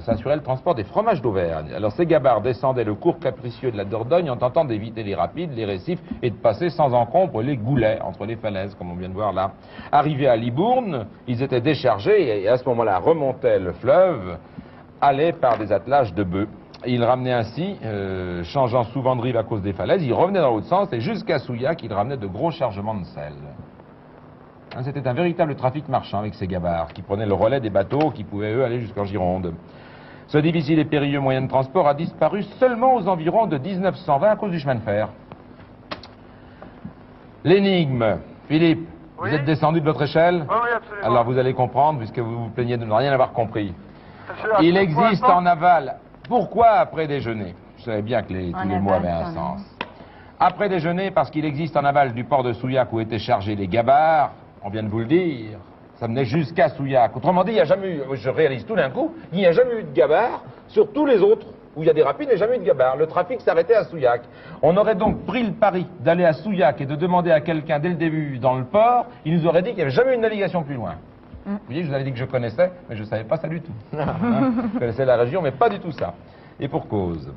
s'assurait le transport des fromages d'Auvergne. Alors ces gabarres descendaient le cours capricieux de la Dordogne en tentant d'éviter les rapides, les récifs et de passer sans encombre les goulets entre les falaises, comme on vient de voir là. Arrivés à Libourne, ils étaient déchargés et à ce moment-là remontaient le fleuve, allaient par des attelages de bœufs. Ils ramenaient ainsi, changeant souvent de rive à cause des falaises, ils revenaient dans l'autre sens et jusqu'à Souillac, ils ramenaient de gros chargements de sel. C'était un véritable trafic marchand avec ces gabarres qui prenaient le relais des bateaux qui pouvaient, eux, aller jusqu'en Gironde. Ce difficile et périlleux moyen de transport a disparu seulement aux environs de 1920 à cause du chemin de fer. L'énigme, Philippe, Oui. vous êtes descendu de votre échelle? Oui, absolument. Alors vous allez comprendre, puisque vous vous plaignez de ne rien avoir compris. Il Pour existe l'instant, en aval. Pourquoi après déjeuner? Je savais bien que tous les aval, mots avaient un quand sens. Après déjeuner, parce qu'il existe en aval du port de Souillac où étaient chargés les gabarres, on vient de vous le dire, ça menait jusqu'à Souillac. Autrement dit, il n'y a jamais eu, je réalise tout d'un coup, il n'y a jamais eu de gabarre sur tous les autres où il y a des rapides, il n'y a jamais eu de gabarre. Le trafic s'arrêtait à Souillac. On aurait donc pris le pari d'aller à Souillac et de demander à quelqu'un dès le début dans le port, il nous aurait dit qu'il n'y avait jamais eu de navigation plus loin. Vous voyez, je vous avais dit que je connaissais, mais je ne savais pas ça du tout. Je connaissais la région, mais pas du tout ça. Et pour cause.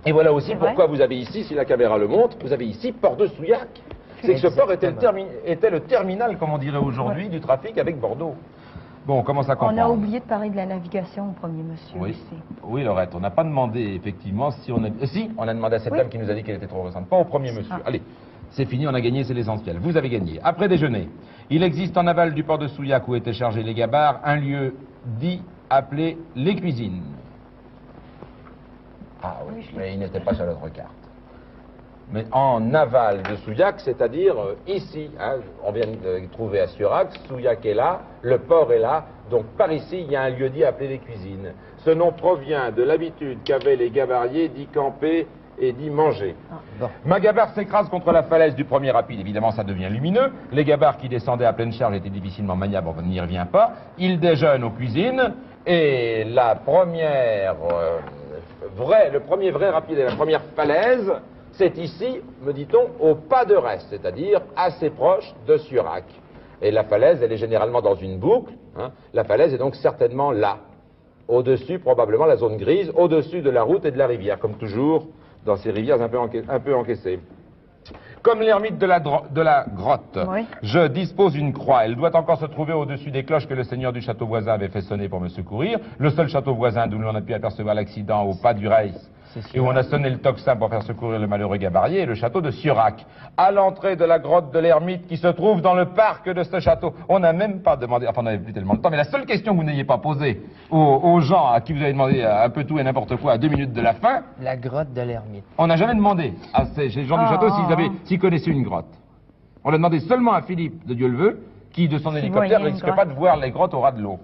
Et voilà aussi pourquoi vous avez ici, si la caméra le montre, vous avez ici port de Souillac. C'est que ce port était le terminal, comme on dirait aujourd'hui, du trafic avec Bordeaux. Bon, on commence à comprendre. On a oublié de parler de la navigation au premier monsieur Oui, aussi. oui, Laurette, on n'a pas demandé effectivement si on a... si, on a demandé à cette dame qui nous a dit qu'elle était trop récente. Pas au premier monsieur. Allez, c'est fini, on a gagné, c'est l'essentiel. Vous avez gagné. Après déjeuner, il existe en aval du port de Souillac où étaient chargés les gabarres un lieu dit appelé les cuisines. Ah oui, mais il n'était pas sur notre carte. Mais en aval de Souillac, c'est-à-dire ici, hein, on vient de trouver à Surac, Souillac est là, le port est là, donc par ici, il y a un lieu dit appelé les cuisines. Ce nom provient de l'habitude qu'avaient les gabariers d'y camper et d'y manger. Ma gabarre s'écrase contre la falaise du premier rapide, évidemment ça devient lumineux. Les gabarres qui descendaient à pleine charge étaient difficilement maniables, on n'y revient pas. Ils déjeunent aux cuisines, et la première le premier vrai rapide et la première falaise, c'est ici, me dit-on, au pas de reste, c'est-à-dire assez proche de Surac. Et la falaise, elle est généralement dans une boucle, hein. La falaise est donc certainement là. Au-dessus, probablement, la zone grise, au-dessus de la route et de la rivière, comme toujours dans ces rivières un peu encaissées. Comme l'ermite de la grotte, Oui. je dispose d'une croix. Elle doit encore se trouver au-dessus des cloches que le seigneur du château voisin avait fait sonner pour me secourir. Le seul château voisin d'où l'on a pu apercevoir l'accident au pas du Reis, et où on a sonné le tocsin pour faire secourir le malheureux gabarier, est le château de Surac. À l'entrée de la grotte de l'ermite qui se trouve dans le parc de ce château. On n'a même pas demandé, enfin on n'avait plus tellement de temps, mais la seule question que vous n'ayez pas posée aux gens à qui vous avez demandé un peu tout et n'importe quoi à 2 minutes de la fin, La grotte de l'ermite. on n'a jamais demandé à ces gens du château s'ils connaissaient une grotte. On l'a demandé seulement à Philippe de Dieu-le-veut, qui de son hélicoptère ne risque pas de voir les grottes au ras de l'eau.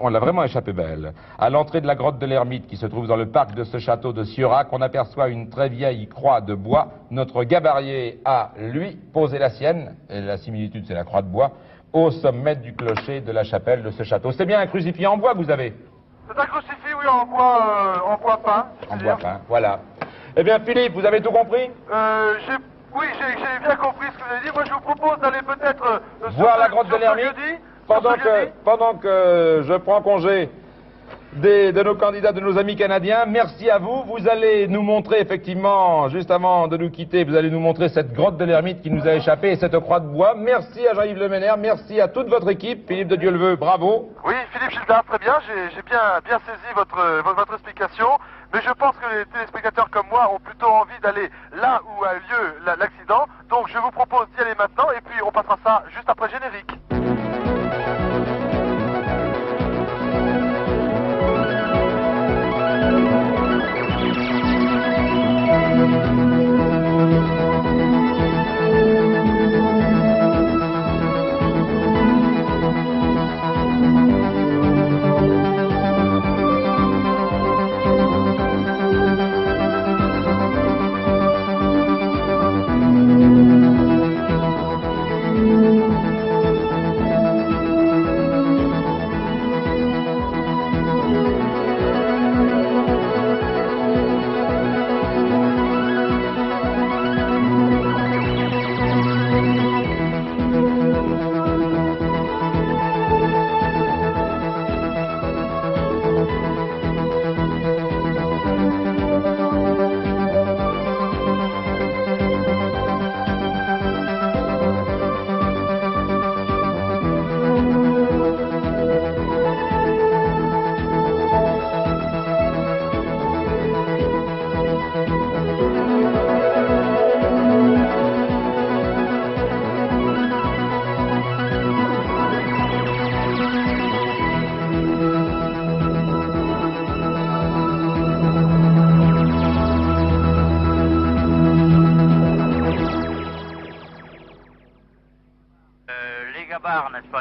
On l'a vraiment échappé belle. À l'entrée de la grotte de l'ermite qui se trouve dans le parc de ce château de Surac, on aperçoit une très vieille croix de bois. Notre gabarier a, lui, posé la sienne, et la similitude c'est la croix de bois, au sommet du clocher de la chapelle de ce château. C'est bien un crucifix en bois que vous avez? C'est un crucifix, oui, en bois peint. En bois peint, voilà. Eh bien Philippe, vous avez tout compris? Oui, j'ai bien compris ce que vous avez dit. Moi, je vous propose d'aller peut-être voir la grotte de l'ermite pendant que je prends congé de nos candidats, de nos amis canadiens. Merci à vous. Vous allez nous montrer effectivement, juste avant de nous quitter, vous allez nous montrer cette grotte de l'ermite qui nous a échappé et cette croix de bois. Merci à Jean-Yves Leménaire, merci à toute votre équipe. Philippe de Dieu-le-veut, bravo. Oui, Philippe Gildard, très bien. J'ai bien saisi votre explication. Mais je pense que les téléspectateurs comme moi ont plutôt envie d'aller là où a lieu l'accident. Donc je vous propose d'y aller maintenant et puis on passera ça juste après le générique.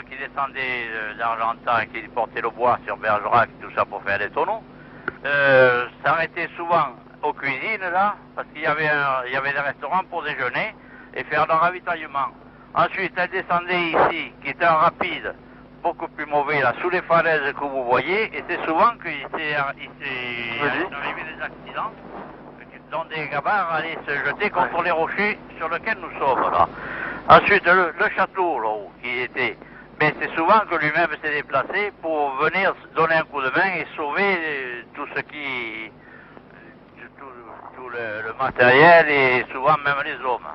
qui descendait d'Argentan et qui portait le bois sur Bergerac, tout ça pour faire des tonneaux, s'arrêtait souvent aux cuisines là, parce qu'il y avait des restaurants pour déjeuner et faire le ravitaillement. Ensuite, elle descendait ici, qui était un rapide, beaucoup plus mauvais là, sous les falaises que vous voyez, et c'est souvent qu'il s'est arrivé des accidents, dont des gabarres allaient se jeter contre les rochers sur lesquels nous sommes là. Ensuite, le château là-haut, qui était, mais c'est souvent que lui-même s'est déplacé pour venir donner un coup de main et sauver tout ce qui, tout le matériel et souvent même les hommes.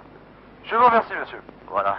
Je vous remercie, monsieur. Voilà.